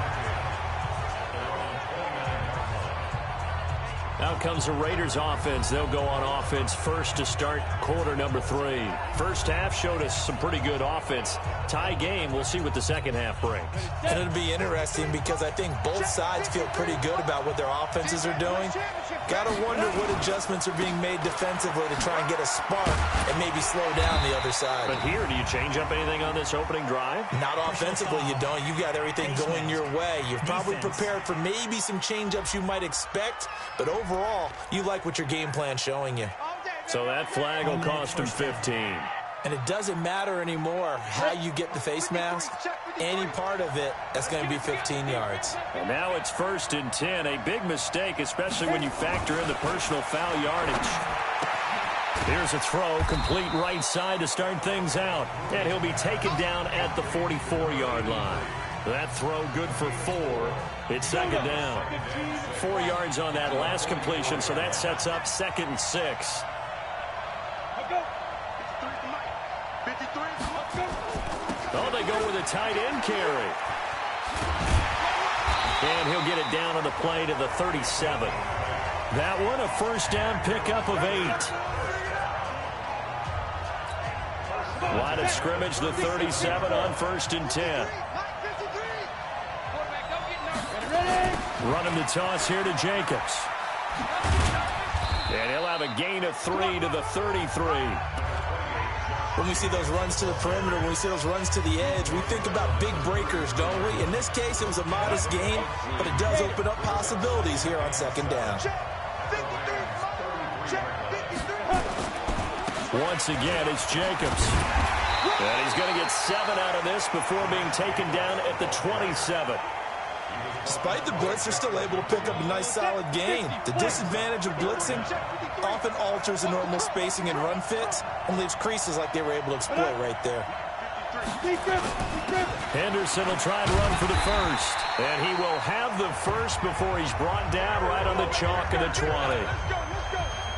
Out comes the Raiders offense. They'll go on offense first to start quarter number 3. First half showed us some pretty good offense. Tie game. We'll see what the second half brings. And it'll be interesting because I think both sides feel pretty good about what their offenses are doing. Got to wonder what adjustments are being made defensively to try and get a spark and maybe slow down the other side. But here, do you change up anything on this opening drive? Not offensively, you don't. You've got everything going your way. You've probably prepared for maybe some change-ups you might expect, but overall, you like what your game plan's showing you. So that flag will cost him 15. And it doesn't matter anymore how you get the face mask. Any part of it, that's going to be 15 yards. And now it's 1st and 10. A big mistake, especially when you factor in the personal foul yardage. Here's a throw, complete right side to start things out. And he'll be taken down at the 44-yard line. That throw good for 4. It's 2nd down. 4 yards on that last completion, so that sets up 2nd and 6. Oh, they go with a tight end carry. And he'll get it down on the play to the 37. That one a 1st down pickup of 8. Line of scrimmage, the 37 on 1st and 10. Running the toss here to Jacobs. And he'll have a gain of 3 to the 33. When we see those runs to the perimeter, when we see those runs to the edge, we think about big breakers, don't we? In this case, it was a modest gain, but it does open up possibilities here on 2nd down. Once again, it's Jacobs. And he's going to get 7 out of this before being taken down at the 27. Despite the blitz, they're still able to pick up a nice solid gain. The disadvantage of blitzing often alters the normal spacing and run fits and leaves creases like they were able to exploit right there. Henderson will try and run for the 1st. And he will have the 1st before he's brought down right on the chalk of the 20.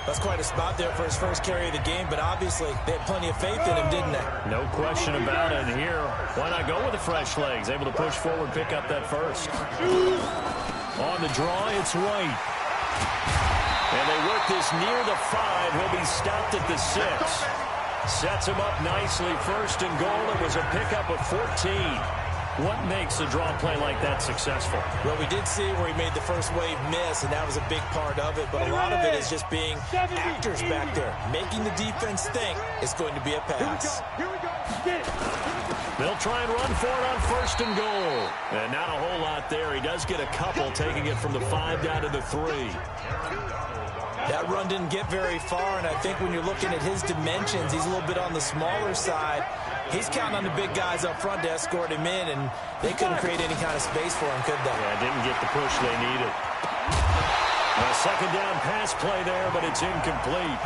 That's quite a spot there for his 1st carry of the game, but obviously they had plenty of faith in him, didn't they? No question about it. And here, why not go with the fresh legs? Able to push forward, pick up that 1st. On the draw, it's White. And they work this near the 5. He'll be stopped at the 6. Sets him up nicely. 1st and goal. It was a pickup of 14. What makes a draw play like that successful? Well, we did see where he made the 1st wave miss, and that was a big part of it. But a lot of it is just being actors back there, making the defense think it's going to be a pass. They'll try and run for it on 1st and goal. And not a whole lot there. He does get a couple, taking it from the 5 down to the 3. That run didn't get very far, and I think when you're looking at his dimensions, he's a little bit on the smaller side. He's counting on the big guys up front to escort him in, and they couldn't create any kind of space for him, could they? Yeah, didn't get the push they needed. A 2nd down pass play there, but it's incomplete.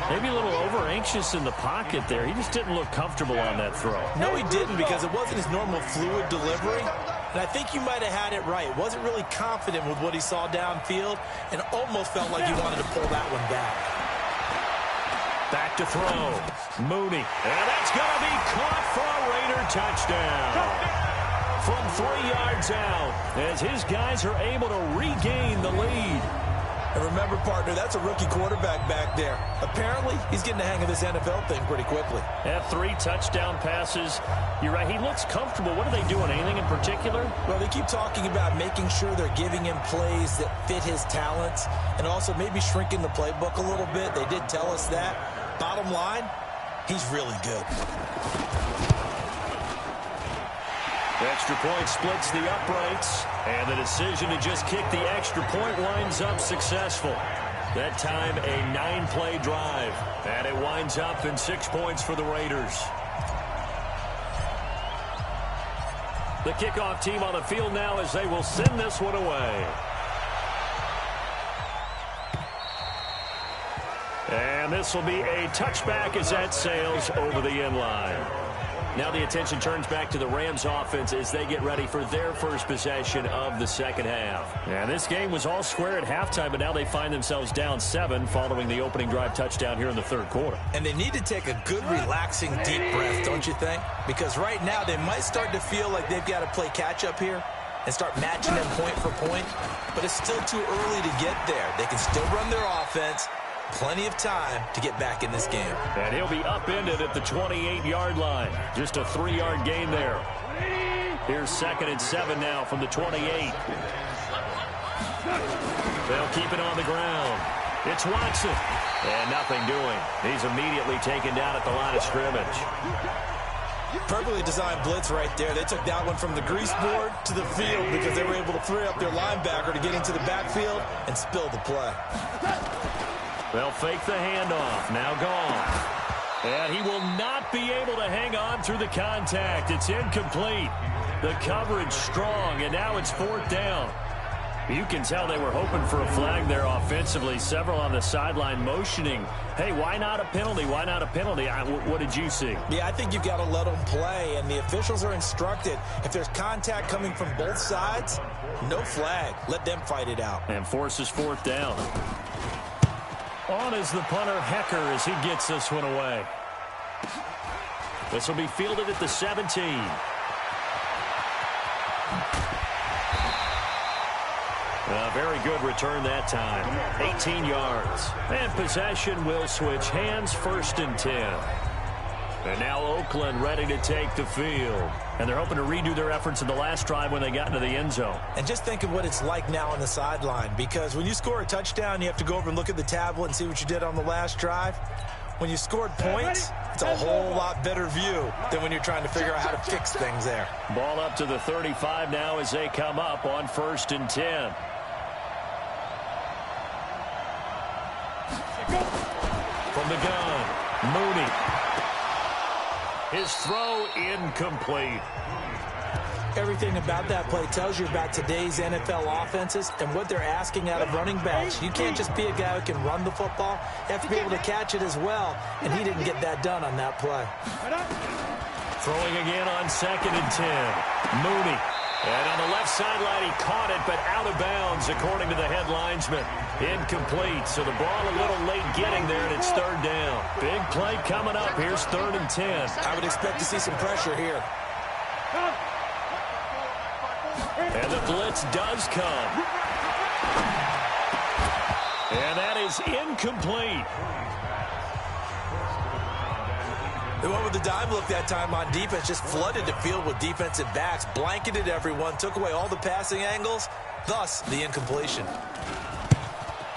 Maybe a little over-anxious in the pocket there. He just didn't look comfortable on that throw. No, he didn't, because it wasn't his normal fluid delivery. And I think you might have had it right. Wasn't really confident with what he saw downfield and almost felt like he wanted to pull that one back. Back to throw. Mooney. And that's going to be caught for a Raider touchdown. From 3 yards out, as his guys are able to regain the lead. And remember, partner, that's a rookie quarterback back there. Apparently, he's getting the hang of this NFL thing pretty quickly. Have 3 touchdown passes. You're right, he looks comfortable. What are they doing? Anything in particular? Well, they keep talking about making sure they're giving him plays that fit his talents and also maybe shrinking the playbook a little bit. They did tell us that. Bottom line, he's really good. The extra point splits the uprights, and the decision to just kick the extra point winds up successful. That time, a 9-play drive, and it winds up in 6 points for the Raiders. The kickoff team on the field now as they will send this one away. And this will be a touchback as that sails over the end line. Now the attention turns back to the Rams offense as they get ready for their first possession of the second half. And this game was all square at halftime, but now they find themselves down 7 following the opening drive touchdown here in the 3rd quarter. And they need to take a good, relaxing, deep breath, don't you think? Because right now they might start to feel like they've got to play catch-up here and start matching them point for point. But it's still too early to get there. They can still run their offense. Plenty of time to get back in this game. And he'll be upended at the 28-yard line. Just a 3-yard gain there. Here's 2nd and 7 now from the 28. They'll keep it on the ground. It's Watson. And nothing doing. He's immediately taken down at the line of scrimmage. Perfectly designed blitz right there. They took that one from the grease board to the field because they were able to free up their linebacker to get into the backfield and spill the play. They'll fake the handoff. Now gone. And he will not be able to hang on through the contact. It's incomplete. The coverage strong, and now it's 4th down. You can tell they were hoping for a flag there offensively. Several on the sideline motioning, hey, why not a penalty? Why not a penalty? What did you see? Yeah, I think you've got to let them play, and the officials are instructed. If there's contact coming from both sides, no flag. Let them fight it out. And forces 4th down. On is the punter, Hecker, as he gets this one away. This will be fielded at the 17. A very good return that time. 18 yards. And possession will switch hands, 1st and 10. And now Oakland ready to take the field. And they're hoping to redo their efforts in the last drive when they got into the end zone. And just think of what it's like now on the sideline, because when you score a touchdown, you have to go over and look at the tablet and see what you did on the last drive. When you scored points, it's a whole lot better view than when you're trying to figure out how to fix things there. Ball up to the 35 now as they come up on 1st and 10. From the gun, Mooney. His throw incomplete. Everything about that play tells you about today's NFL offenses and what they're asking out of running backs. You can't just be a guy who can run the football. You have to be able to catch it as well, and he didn't get that done on that play. Throwing again on 2nd and 10. Mooney. And on the left sideline, he caught it, but out of bounds, according to the head linesman. Incomplete, so the ball a little late getting there, and it's 3rd down. Big play coming up. Here's 3rd and 10. I would expect to see some pressure here. And the blitz does come. And that is incomplete. They went with the dime look that time on defense, just flooded the field with defensive backs, blanketed everyone, took away all the passing angles, thus the incompletion.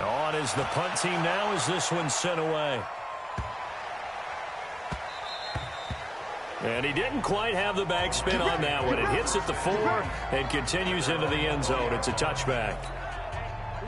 On is the punt team now as this one's sent away. And he didn't quite have the backspin on that one. It hits at the 4 and continues into the end zone. It's a touchback.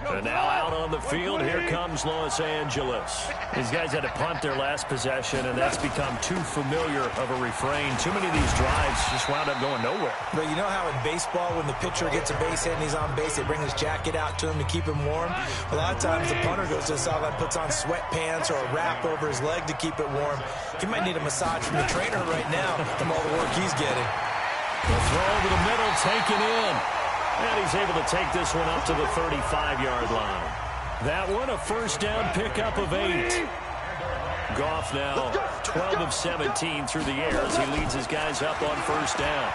And now out on the field, here comes Los Angeles. These guys had to punt their last possession, and that's become too familiar of a refrain. Too many of these drives just wound up going nowhere. But you know how in baseball, when the pitcher gets a base hit and he's on base, they bring his jacket out to him to keep him warm? A lot of times the punter goes to the sideline, puts on sweatpants or a wrap over his leg to keep it warm. He might need a massage from the trainer right now from all the work he's getting. The throw over the middle, taken in. And he's able to take this one up to the 35-yard line. That one, a 1st down pickup of 8. Goff now 12 of 17 through the air as he leads his guys up on 1st down.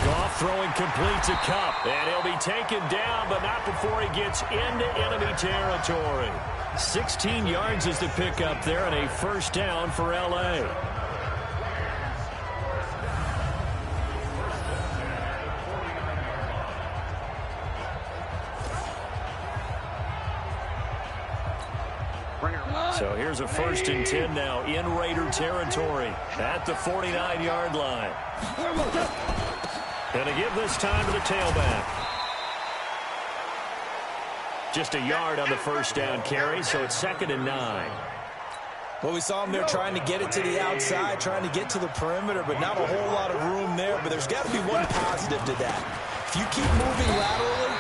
Goff throwing complete to Kupp, and he'll be taken down, but not before he gets into enemy territory. 16 yards is the pickup there, and a 1st down for L.A. So here's a 1st and 10 now in Raider territory at the 49-yard line. Going to give this time to the tailback. Just a yard on the 1st down carry, so it's 2nd and 9. Well, we saw him there trying to get it to the outside, trying to get to the perimeter, but not a whole lot of room there. But there's got to be one positive to that. If you keep moving laterally,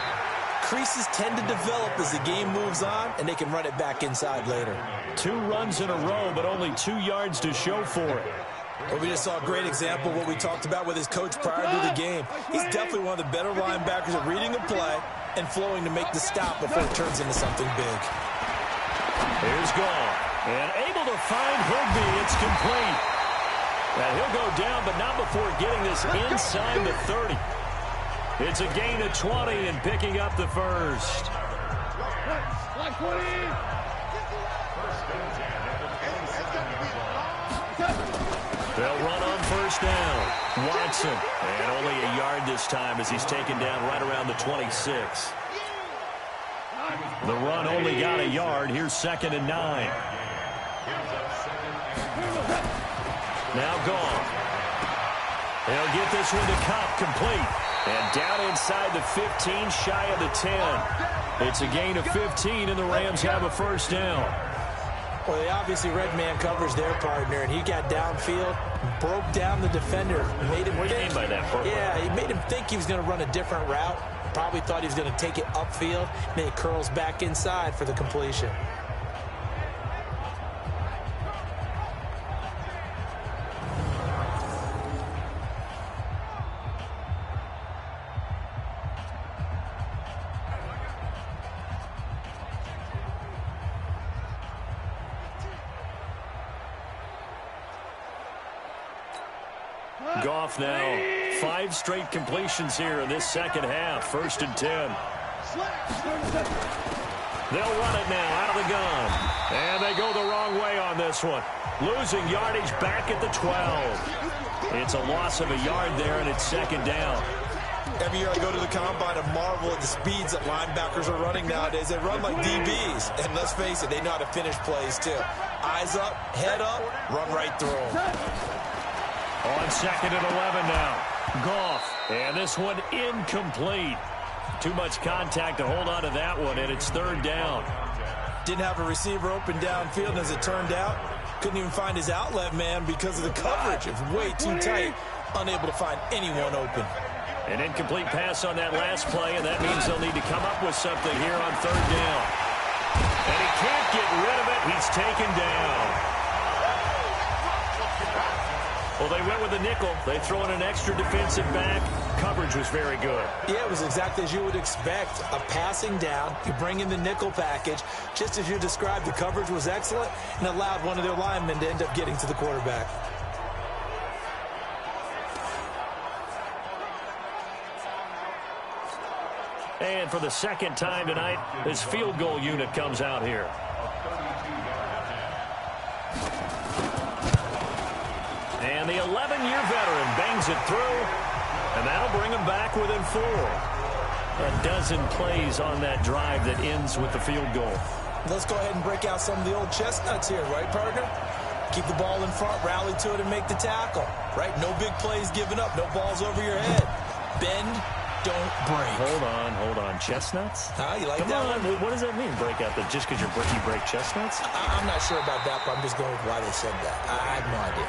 creases tend to develop as the game moves on, and they can run it back inside later. 2 runs in a row, but only 2 yards to show for it. Well, we just saw a great example of what we talked about with his coach prior to the game. He's definitely one of the better linebackers at reading a play and flowing to make the stop before it turns into something big. Here's Goff. And able to find Higbee. It's complete. Now he'll go down, but not before getting this inside the 30. It's a gain of 20 and picking up the 1st. They'll run on 1st down. Watson. And only a yard this time as he's taken down right around the 26. The run only got a yard. Here's 2nd and 9. Now Goff. They'll get this one to Kupp, complete. And down inside the 15, shy of the 10. It's a gain of 15, and the Rams have a 1st down. Well, they obviously read man coverage their partner, and he got downfield, broke down the defender. Made him what do you mean by that? Yeah, he made him think he was going to run a different route. Probably thought he was going to take it upfield. Then he curls back inside for the completion. Goff now. 5 straight completions here in this second half. 1st and 10. They'll run it now out of the gun. And they go the wrong way on this one. Losing yardage back at the 12. It's a loss of a yard there, and it's 2nd down. Every year I go to the combine and marvel at the speeds that linebackers are running nowadays. They run like DBs. And let's face it, they know how to finish plays too. Eyes up, head up, run right through them. On 2nd and 11 now. Goff. And this one incomplete. Too much contact to hold on to that one, and it's 3rd down. Didn't have a receiver open downfield, and as it turned out, couldn't even find his outlet man because of the coverage. It was way too tight. Unable to find anyone open. An incomplete pass on that last play, and that means they'll need to come up with something here on 3rd down. And he can't get rid of it. He's taken down. Well, they went with a nickel. They throw in an extra defensive back. Coverage was very good. Yeah, it was exactly as you would expect. A passing down. You bring in the nickel package. Just as you described, the coverage was excellent and allowed one of their linemen to end up getting to the quarterback. And for the 2nd time tonight, this field goal unit comes out here. And the 11-year veteran bangs it through, and that'll bring him back within 4. A dozen plays on that drive that ends with the field goal. Let's go ahead and break out some of the old chestnuts here, right, partner? Keep the ball in front, rally to it, and make the tackle, right? No big plays given up, no balls over your head. Bend, don't break. Hold on. Chestnuts? You like Come that on. one? What does that mean, break out? Just because you break chestnuts? I'm not sure about that, but I'm just going with why they said that. I have no idea.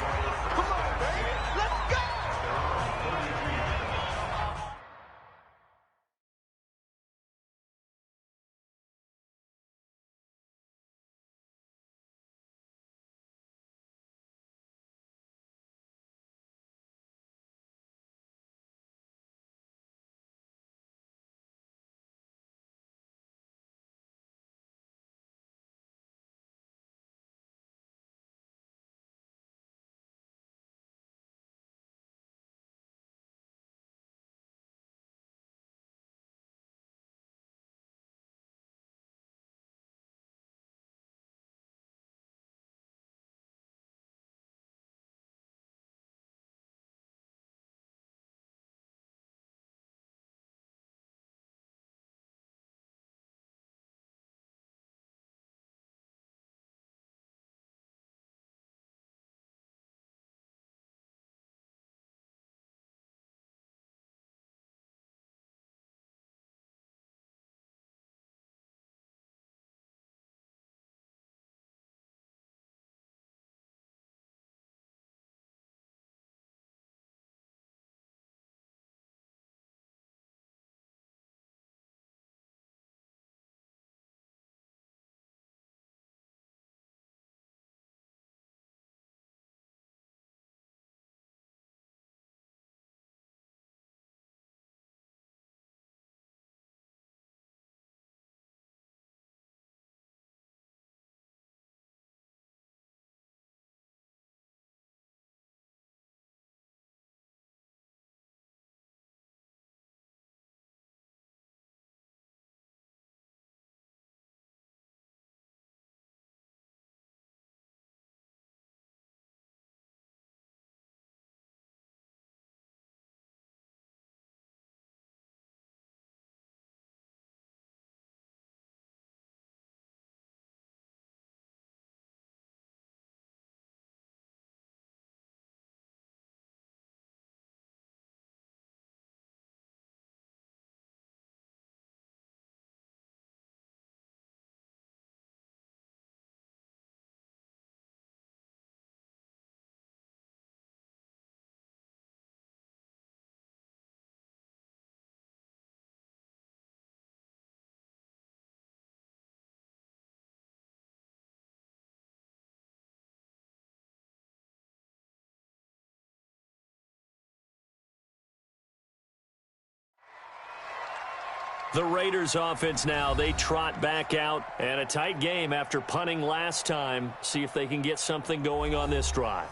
The Raiders offense now, they trot back out, and a tight game after punting last time. See if they can get something going on this drive.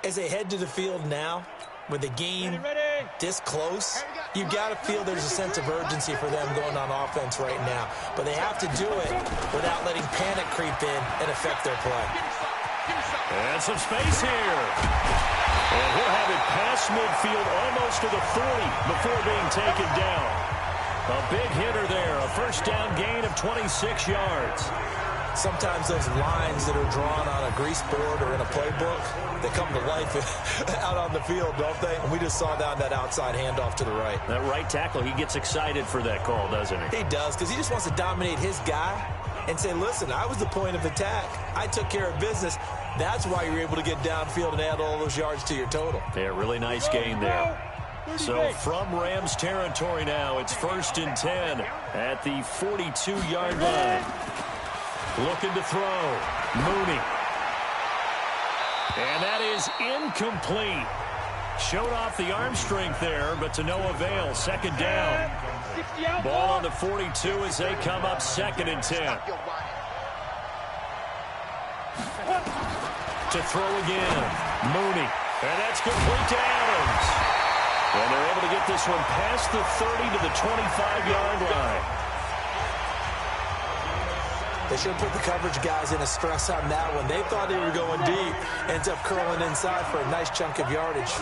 As they head to the field now, with the game this close, you got to feel there's a sense of urgency for them going on offense right now. But they have to do it without letting panic creep in and affect their play. And some space here. And he'll have it past midfield almost to the 40 before being taken down. A big hitter there, a first down gain of 26 yards. Sometimes those lines that are drawn on a grease board or in a playbook, they come to life out on the field, don't they? And we just saw that outside handoff to the right. That right tackle, he gets excited for that call, doesn't he? He does, because he just wants to dominate his guy and say, listen, I was the point of attack. I took care of business. That's why you're able to get downfield and add all those yards to your total. Yeah, really nice gain there. So from Rams territory now, it's 1st and 10 at the 42-yard line. Looking to throw. Mooney. And that is incomplete. Showed off the arm strength there, but to no avail. Second down. Ball on the 42 as they come up 2nd and 10. To throw again. Mooney. And that's complete to Adams. And they're able to get this one past the 30 to the 25-yard line. They should have put the coverage guys in a stress on that one. They thought they were going deep. Ends up curling inside for a nice chunk of yardage.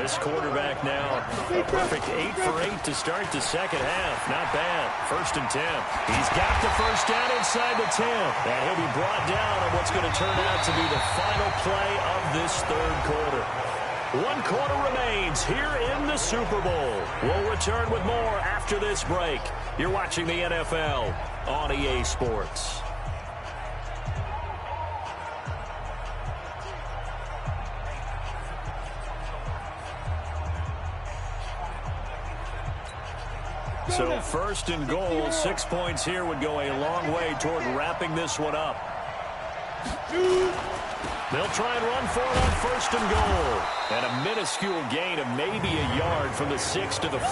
This quarterback now, a perfect 8 for 8 to start the second half. Not bad. 1st and 10. He's got the first down inside the 10. And he'll be brought down on what's going to turn out to be the final play of this third quarter. 1 quarter remains here in the Super Bowl. We'll return with more after this break. You're watching the NFL on EA Sports. So 1st and goal, 6 points here would go a long way toward wrapping this one up. They'll try and run for it on 1st and goal. And a minuscule gain of maybe a yard from the 6 to the 5.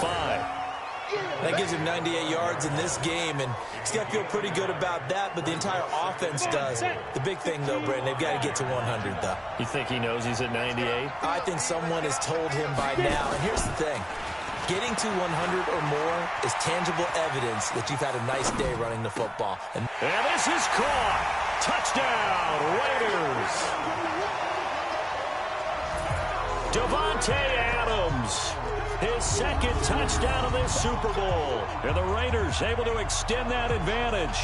That gives him 98 yards in this game, and he's got to feel pretty good about that, but the entire offense does. The big thing, though, Brandon, they've got to get to 100, though. You think he knows he's at 98? I think someone has told him by now. And here's the thing. Getting to 100 or more is tangible evidence that you've had a nice day running the football. And this is caught. Touchdown, Raiders. Davante Adams, his 2nd touchdown of this Super Bowl. And the Raiders able to extend that advantage.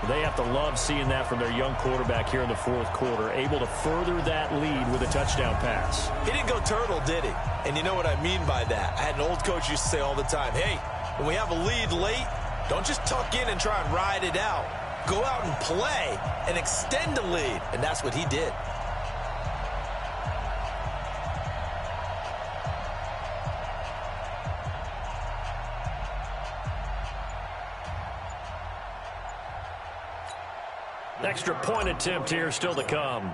They have to love seeing that from their young quarterback here in the 4th quarter, able to further that lead with a touchdown pass. He didn't go turtle, did he? And you know what I mean by that. I had an old coach used to say all the time, hey, when we have a lead late, don't just tuck in and try and ride it out. Go out and play and extend the lead. And that's what he did. Extra point attempt here still to come.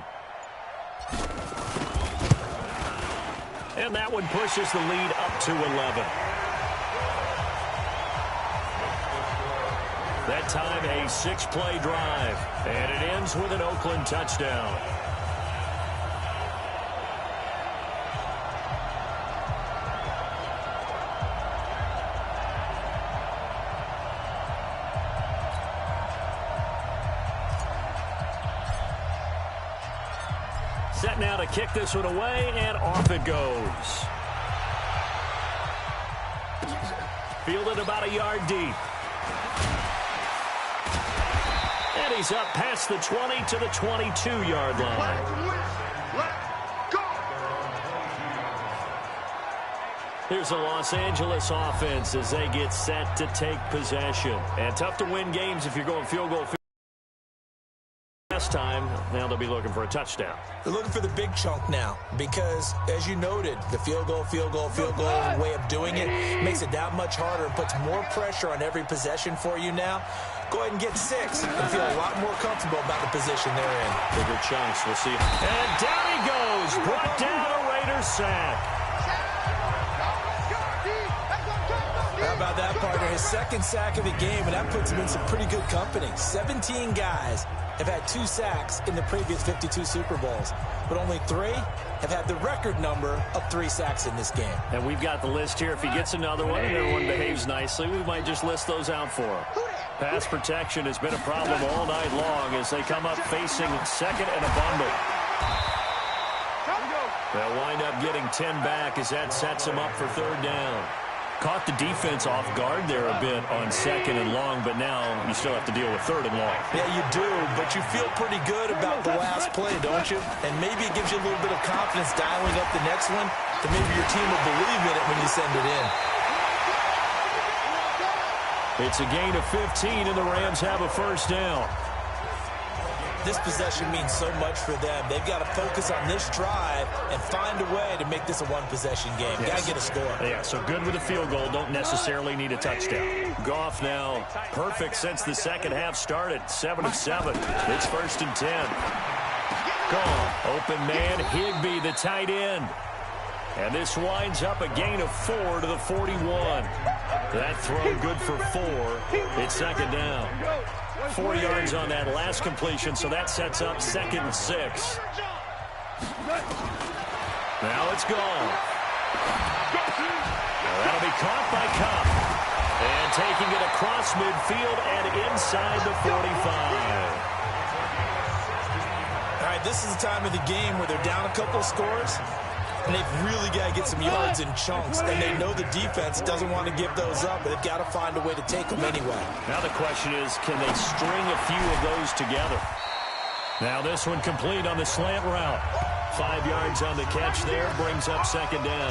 And that one pushes the lead up to 11. That time a 6-play drive. And it ends with an Oakland touchdown. Set now to kick this one away, and off it goes. Fielded about a yard deep. And he's up past the 20 to the 22-yard line. Here's the Los Angeles offense as they get set to take possession. And tough to win games if you're going field goal. Last time, now they'll be looking for a touchdown. They're looking for the big chunk now because, as you noted, the field goal way of doing it makes it that much harder and puts more pressure on every possession for you now. Go ahead and get 6 and feel a lot more comfortable about the position they're in. Bigger chunks, we'll see. And down he goes, brought down a Raiders sack. his second sack of the game, and that puts him in some pretty good company. 17 guys have had 2 sacks in the previous 52 Super Bowls, but only 3 have had the record number of 3 sacks in this game. And we've got the list here. If he gets another one and everyone behaves nicely, we might just list those out for him. Pass protection has been a problem all night long as they come up facing second and a bundle. They'll wind up getting 10 back as that sets them up for third down. Caught the defense off guard there a bit on second and long, but now you still have to deal with third and long. Yeah, you do, but you feel pretty good about the last play, don't you? And maybe it gives you a little bit of confidence dialing up the next one that maybe your team will believe in it when you send it in. It's a gain of 15, and the Rams have a first down. This possession means so much for them. They've got to focus on this drive and find a way to make this a one-possession game. Yes. Got to get a score. Yeah, so good with a field goal. Don't necessarily need a touchdown. Goff now perfect since the second half started. 7 of 7. It's first and 10. Goff, open man, Higbee, the tight end. And this winds up a gain of 4 to the 41. That throw good for 4. It's second down. 4 yards on that last completion, so that sets up second and 6. Now it's gone. That'll be caught by Kupp. And taking it across midfield and inside the 45. All right, this is the time of the game where they're down a couple of scores, and they've really got to get some yards in chunks, and they know the defense doesn't want to give those up, but they've got to find a way to take them anyway. Now the question is, can they string a few of those together? Now this one complete on the slant route. 5 yards on the catch there, brings up second down.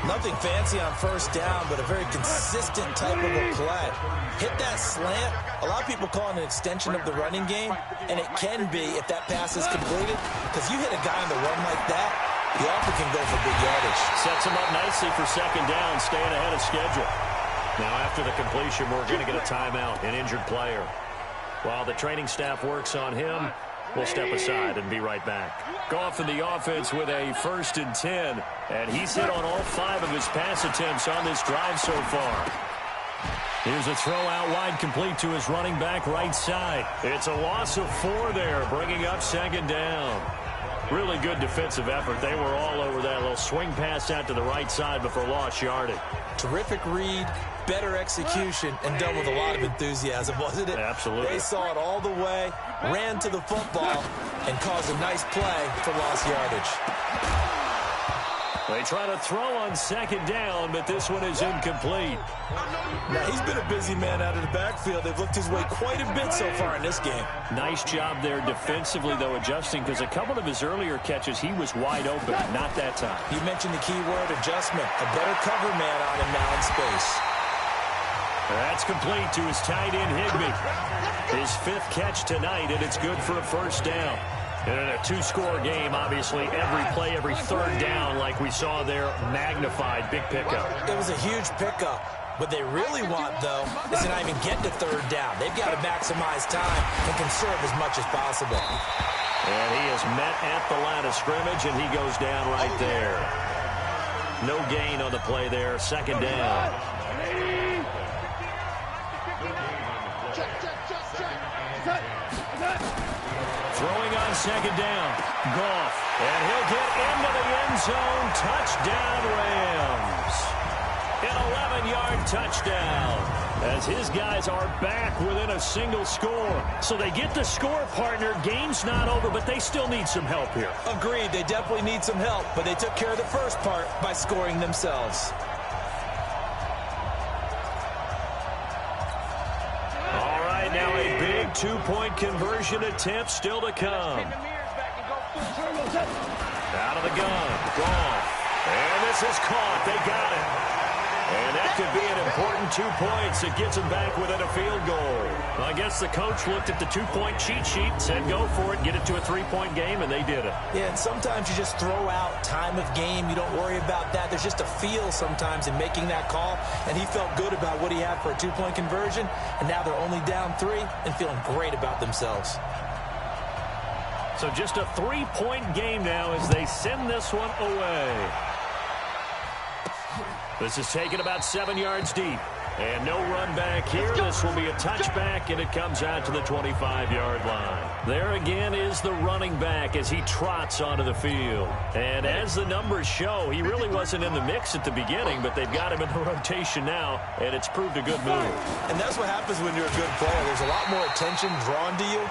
Nothing fancy on first down, but a very consistent type of a play. Hit that slant. A lot of people call it an extension of the running game, and it can be if that pass is completed, because you hit a guy on the run like that, he often can go for big yardage. Sets him up nicely for second down, staying ahead of schedule. Now after the completion, we're going to get a timeout, an injured player. While the training staff works on him, we'll step aside and be right back. Goff in the offense with a first and 10, and he's hit on all 5 of his pass attempts on this drive so far. Here's a throw out wide, complete to his running back right side. It's a loss of 4 there, bringing up second down. Really good defensive effort. They were all over that little swing pass out to the right side before lost yardage. Terrific read, better execution, and done with a lot of enthusiasm, wasn't it? Absolutely. They saw it all the way, ran to the football, and caused a nice play for lost yardage. They try to throw on second down, but this one is incomplete. Now, he's been a busy man out of the backfield. They've looked his way quite a bit so far in this game. Nice job there defensively, though, adjusting, because a couple of his earlier catches, he was wide open. Not that time. You mentioned the key word, adjustment. A better cover man on him now in space. That's complete to his tight end, Higbee. His 5th catch tonight, and it's good for a first down. And in a 2-score game, obviously, every play, every third down, like we saw there, magnified, big pickup. It was a huge pickup. What they really want, though, is to not even get to third down. They've got to maximize time and conserve as much as possible. And he is met at the line of scrimmage, and he goes down right there. No gain on the play there, second down. Throwing on second down, Goff, and he'll get into the end zone. Touchdown, Rams. An 11-yard touchdown, as his guys are back within a single score. So they get the score, partner. Game's not over, but they still need some help here. Agreed, they definitely need some help, but they took care of the first part by scoring themselves. All right, now a big 2-point conversion attempt still to come. Out of the gun, Goff. And this is caught. They got it. And that could be an important 2 points. It gets them back within a field goal. I guess the coach looked at the 2-point cheat sheet and said, go for it, get it to a 3-point game, and they did it. Yeah, and sometimes you just throw out time of game. You don't worry about that. There's just a feel sometimes in making that call, and he felt good about what he had for a 2-point conversion, and now they're only down 3 and feeling great about themselves. So just a 3-point game now as they send this one away. This is taken about 7 yards deep. And no run back here. This will be a touchback, and it comes out to the 25-yard line. There again is the running back as he trots onto the field. And as the numbers show, he really wasn't in the mix at the beginning, but they've got him in the rotation now, and it's proved a good move. And that's what happens when you're a good player. There's a lot more attention drawn to you,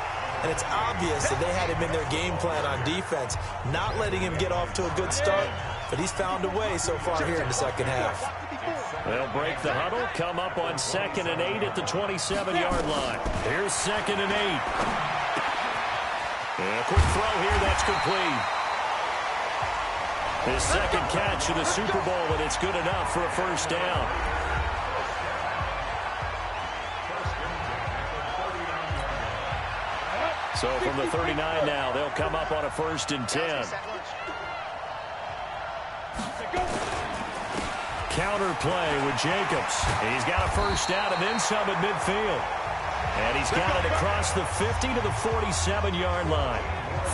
and it's obvious that they had him in their game plan on defense, not letting him get off to a good start, but he's found a way so far here in the second half. They'll break the huddle, come up on 2nd and 8 at the 27-yard line. Here's 2nd and 8. And a quick throw here, that's complete. His second catch of the Super Bowl, and it's good enough for a first down. So from the 39 now, they'll come up on a 1st and 10. Counter play with Jacobs. He's got a first down and then some at midfield. And he's got it across the 50 to the 47-yard line.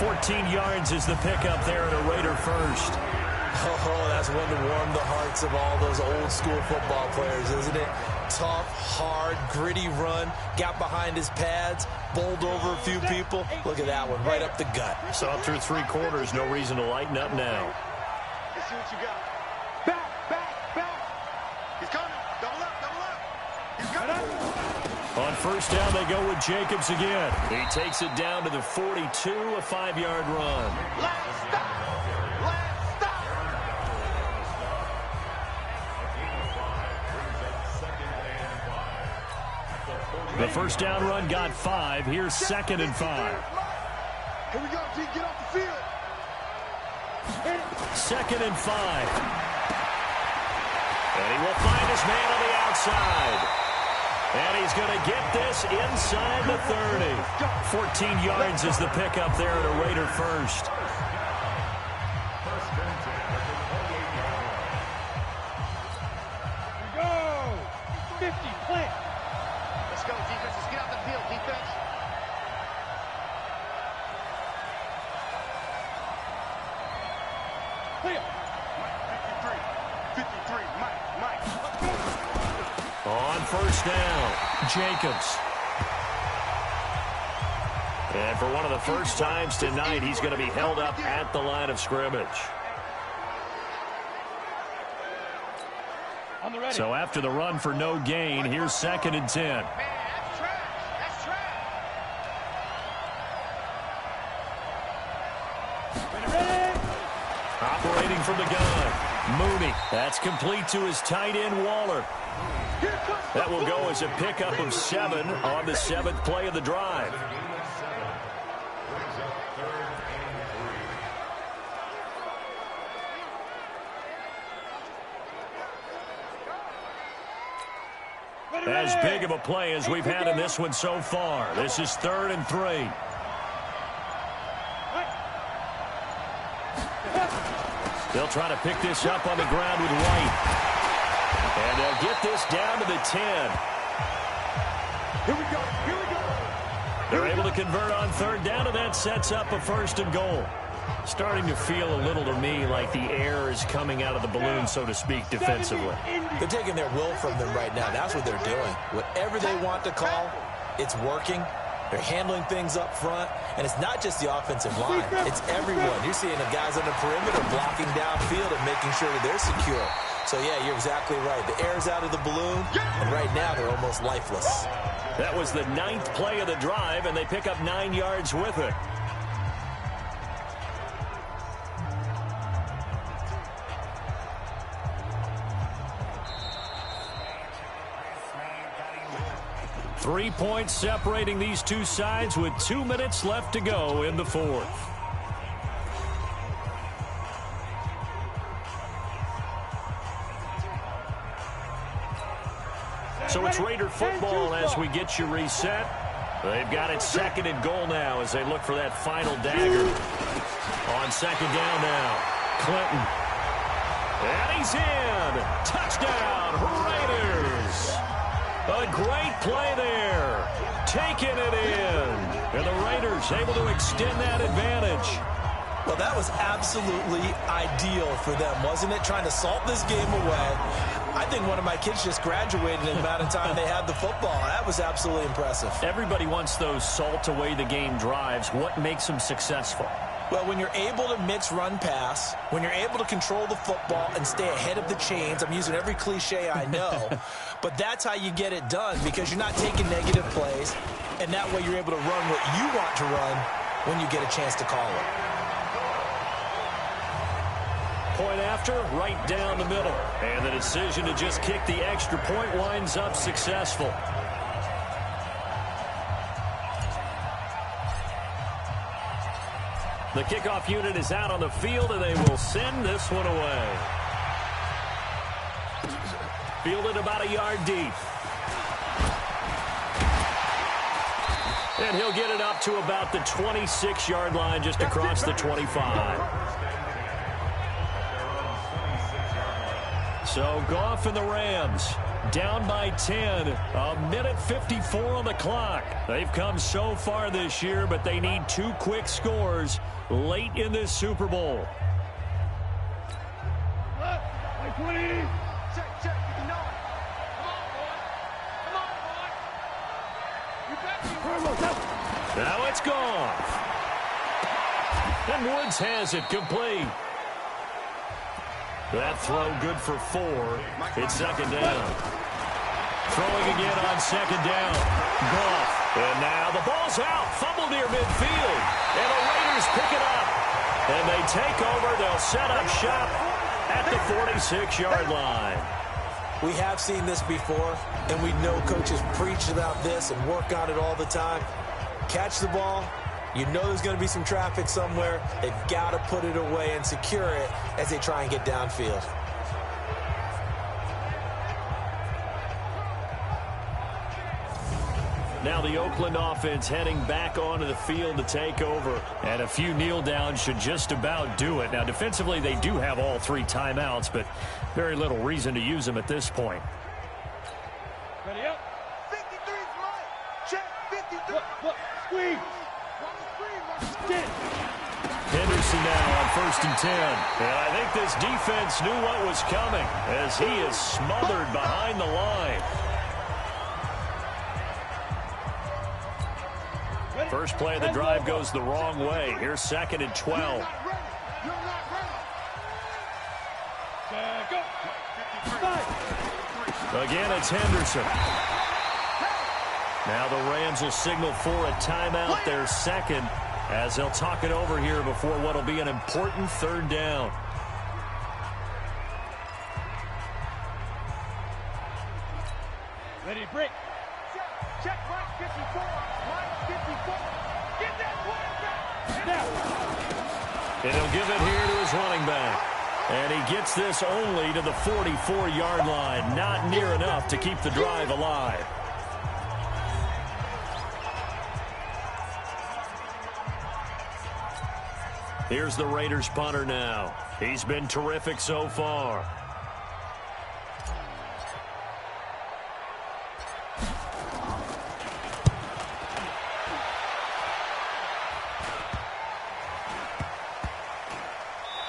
14 yards is the pickup there at a Raider first. Oh, that's one to warm the hearts of all those old-school football players, isn't it? Tough, hard, gritty run. Got behind his pads, bowled over a few people. Look at that one, right up the gut. So up through 3 quarters, no reason to lighten up now. Let's see what you got. He's coming. Double up. He's coming. On first down, they go with Jacobs again. He takes it down to the 42, a 5-yard run. Last stop. The first down run got 5. Here's 2nd and 5. Here we go, G. Get off the field. 2nd and 5. And he will find his man on the outside. And he's going to get this inside the 30. 14 yards is the pickup there at a Raider first. Go! 50, plant. Let's go, defense. Let's get out the field, defense. Clear. 53, Mike. On first down, Jacobs. And for one of the first times tonight, he's going to be held up at the line of scrimmage. So after the run for no gain, here's 2nd and 10. Man, that's trash. That's trash. Operating from the gun, Mooney. That's complete to his tight end, Waller. That will go as a pickup of 7 on the 7th play of the drive. As big of a play as we've had in this one so far. This is 3rd and 3. They'll try to pick this up on the ground with White. And they'll get this down to the 10. Here we go. They're able to convert on 3rd down, and that sets up a 1st and goal. Starting to feel a little to me like the air is coming out of the balloon, so to speak, defensively. They're taking their will from them right now. That's what they're doing. Whatever they want to call, it's working. They're handling things up front, and it's not just the offensive line. It's everyone. You're seeing the guys on the perimeter blocking downfield and making sure that they're secure. So, yeah, you're exactly right. The air's out of the balloon, and right now they're almost lifeless. That was the 9th play of the drive, and they pick up 9 yards with it. Three points separating these two sides with 2 minutes left to go in the 4th. So it's Raider football as we get you reset. They've got it 2nd and goal now as they look for that final dagger. On 2nd down now, Clinton. And he's in. Touchdown, Raiders. A great play there. Taking it in. And the Raiders able to extend that advantage. Well, that was absolutely ideal for them, wasn't it? Trying to salt this game away. I think one of my kids just graduated in the amount of time they had the football. That was absolutely impressive. Everybody wants those salt-away-the-game drives. What makes them successful? Well, when you're able to mix run-pass, when you're able to control the football and stay ahead of the chains, I'm using every cliche I know, but that's how you get it done because you're not taking negative plays, and that way you're able to run what you want to run when you get a chance to call it. Point after, right down the middle. And the decision to just kick the extra point winds up successful. The kickoff unit is out on the field, and they will send this one away. Fielded about a yard deep. And he'll get it up to about the 26-yard line, just across the 25. So Goff and the Rams down by 10, a minute 54 on the clock. They've come so far this year, but they need 2 quick scores late in this Super Bowl. Now it's Goff. And Woods has it complete. That throw good for 4. It's second down. Throwing again on second down. Goff. And now the ball's out. Fumble near midfield. And the Raiders pick it up. And they take over. They'll set up shop at the 46-yard line. We have seen this before, and we know coaches preach about this and work on it all the time. Catch the ball. You know there's going to be some traffic somewhere. They've got to put it away and secure it as they try and get downfield. Now the Oakland offense heading back onto the field to take over. And a few kneel downs should just about do it. Now defensively they do have all 3 timeouts, but very little reason to use them at this point. Ready up. 53's right. Check 53. Look. Squeeze. Henderson now on 1st and 10. And I think this defense knew what was coming as he is smothered behind the line. First play of the drive goes the wrong way. Here's 2nd and 12. Again, it's Henderson. Now the Rams will signal for a timeout, their second, as they'll talk it over here before what will be an important 3rd down. Ready, break. Check right 54. Right 54. Get that quarterback. Now. And he'll give it here to his running back. And he gets this only to the 44-yard line. Not near enough to keep the drive alive. Here's the Raiders punter now. He's been terrific so far.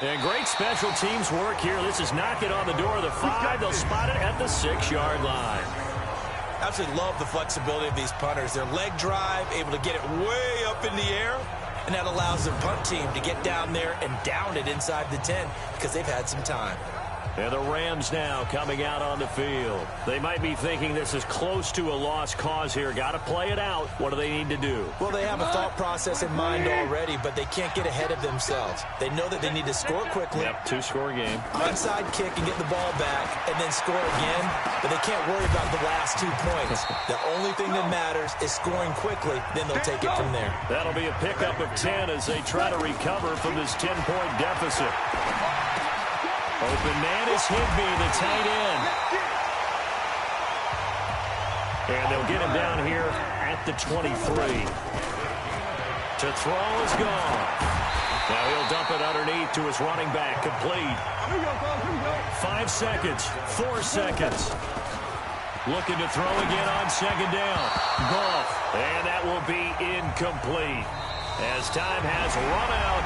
And great special teams work here. This is knocking on the door of the 5. They'll spot it at the 6-yard line. Absolutely love the flexibility of these punters. Their leg drive, able to get it way up in the air. And that allows the punt team to get down there and down it inside the 10 because they've had some time. And the Rams now coming out on the field. They might be thinking this is close to a lost cause here. Got to play it out. What do they need to do? Well, they have a thought process in mind already, but they can't get ahead of themselves. They know that they need to score quickly. Yep, 2-score game. Onside kick and get the ball back and then score again, but they can't worry about the last 2 points. The only thing that matters is scoring quickly, then they'll take it from there. That'll be a pickup of 10 as they try to recover from this 10-point deficit. Open man is Higbee, the tight end. And they'll get him down here at the 23. To throw is gone. Now he'll dump it underneath to his running back, complete. 5 seconds, 4 seconds. Looking to throw again on 2nd down. Goff, and that will be incomplete as time has run out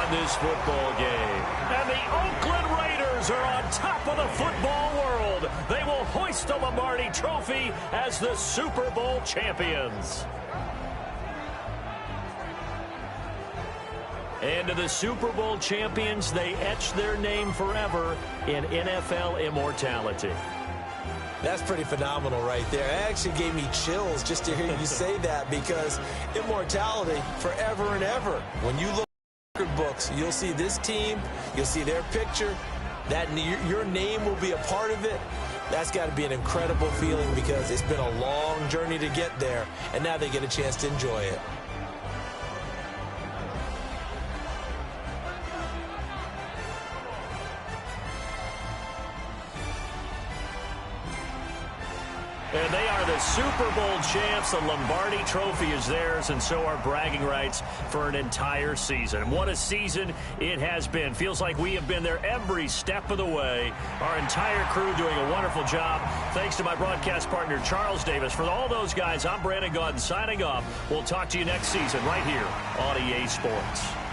on this football game. And the Oakland Raiders are on top of the football world. they will hoist the Lombardi Trophy as the Super Bowl champions. And to the Super Bowl champions, they etch their name forever in NFL immortality. That's pretty phenomenal right there. It actually gave me chills just to hear you say that, because immortality forever and ever. When you look at record books, you'll see this team, you'll see their picture, that your name will be a part of it. That's got to be an incredible feeling, because it's been a long journey to get there, and now they get a chance to enjoy it. And they are the Super Bowl champs. The Lombardi Trophy is theirs, and so are bragging rights for an entire season. And what a season it has been. Feels like we have been there every step of the way. Our entire crew doing a wonderful job. Thanks to my broadcast partner, Charles Davis. For all those guys, I'm Brandon Gaudin signing off. We'll talk to you next season right here on EA Sports.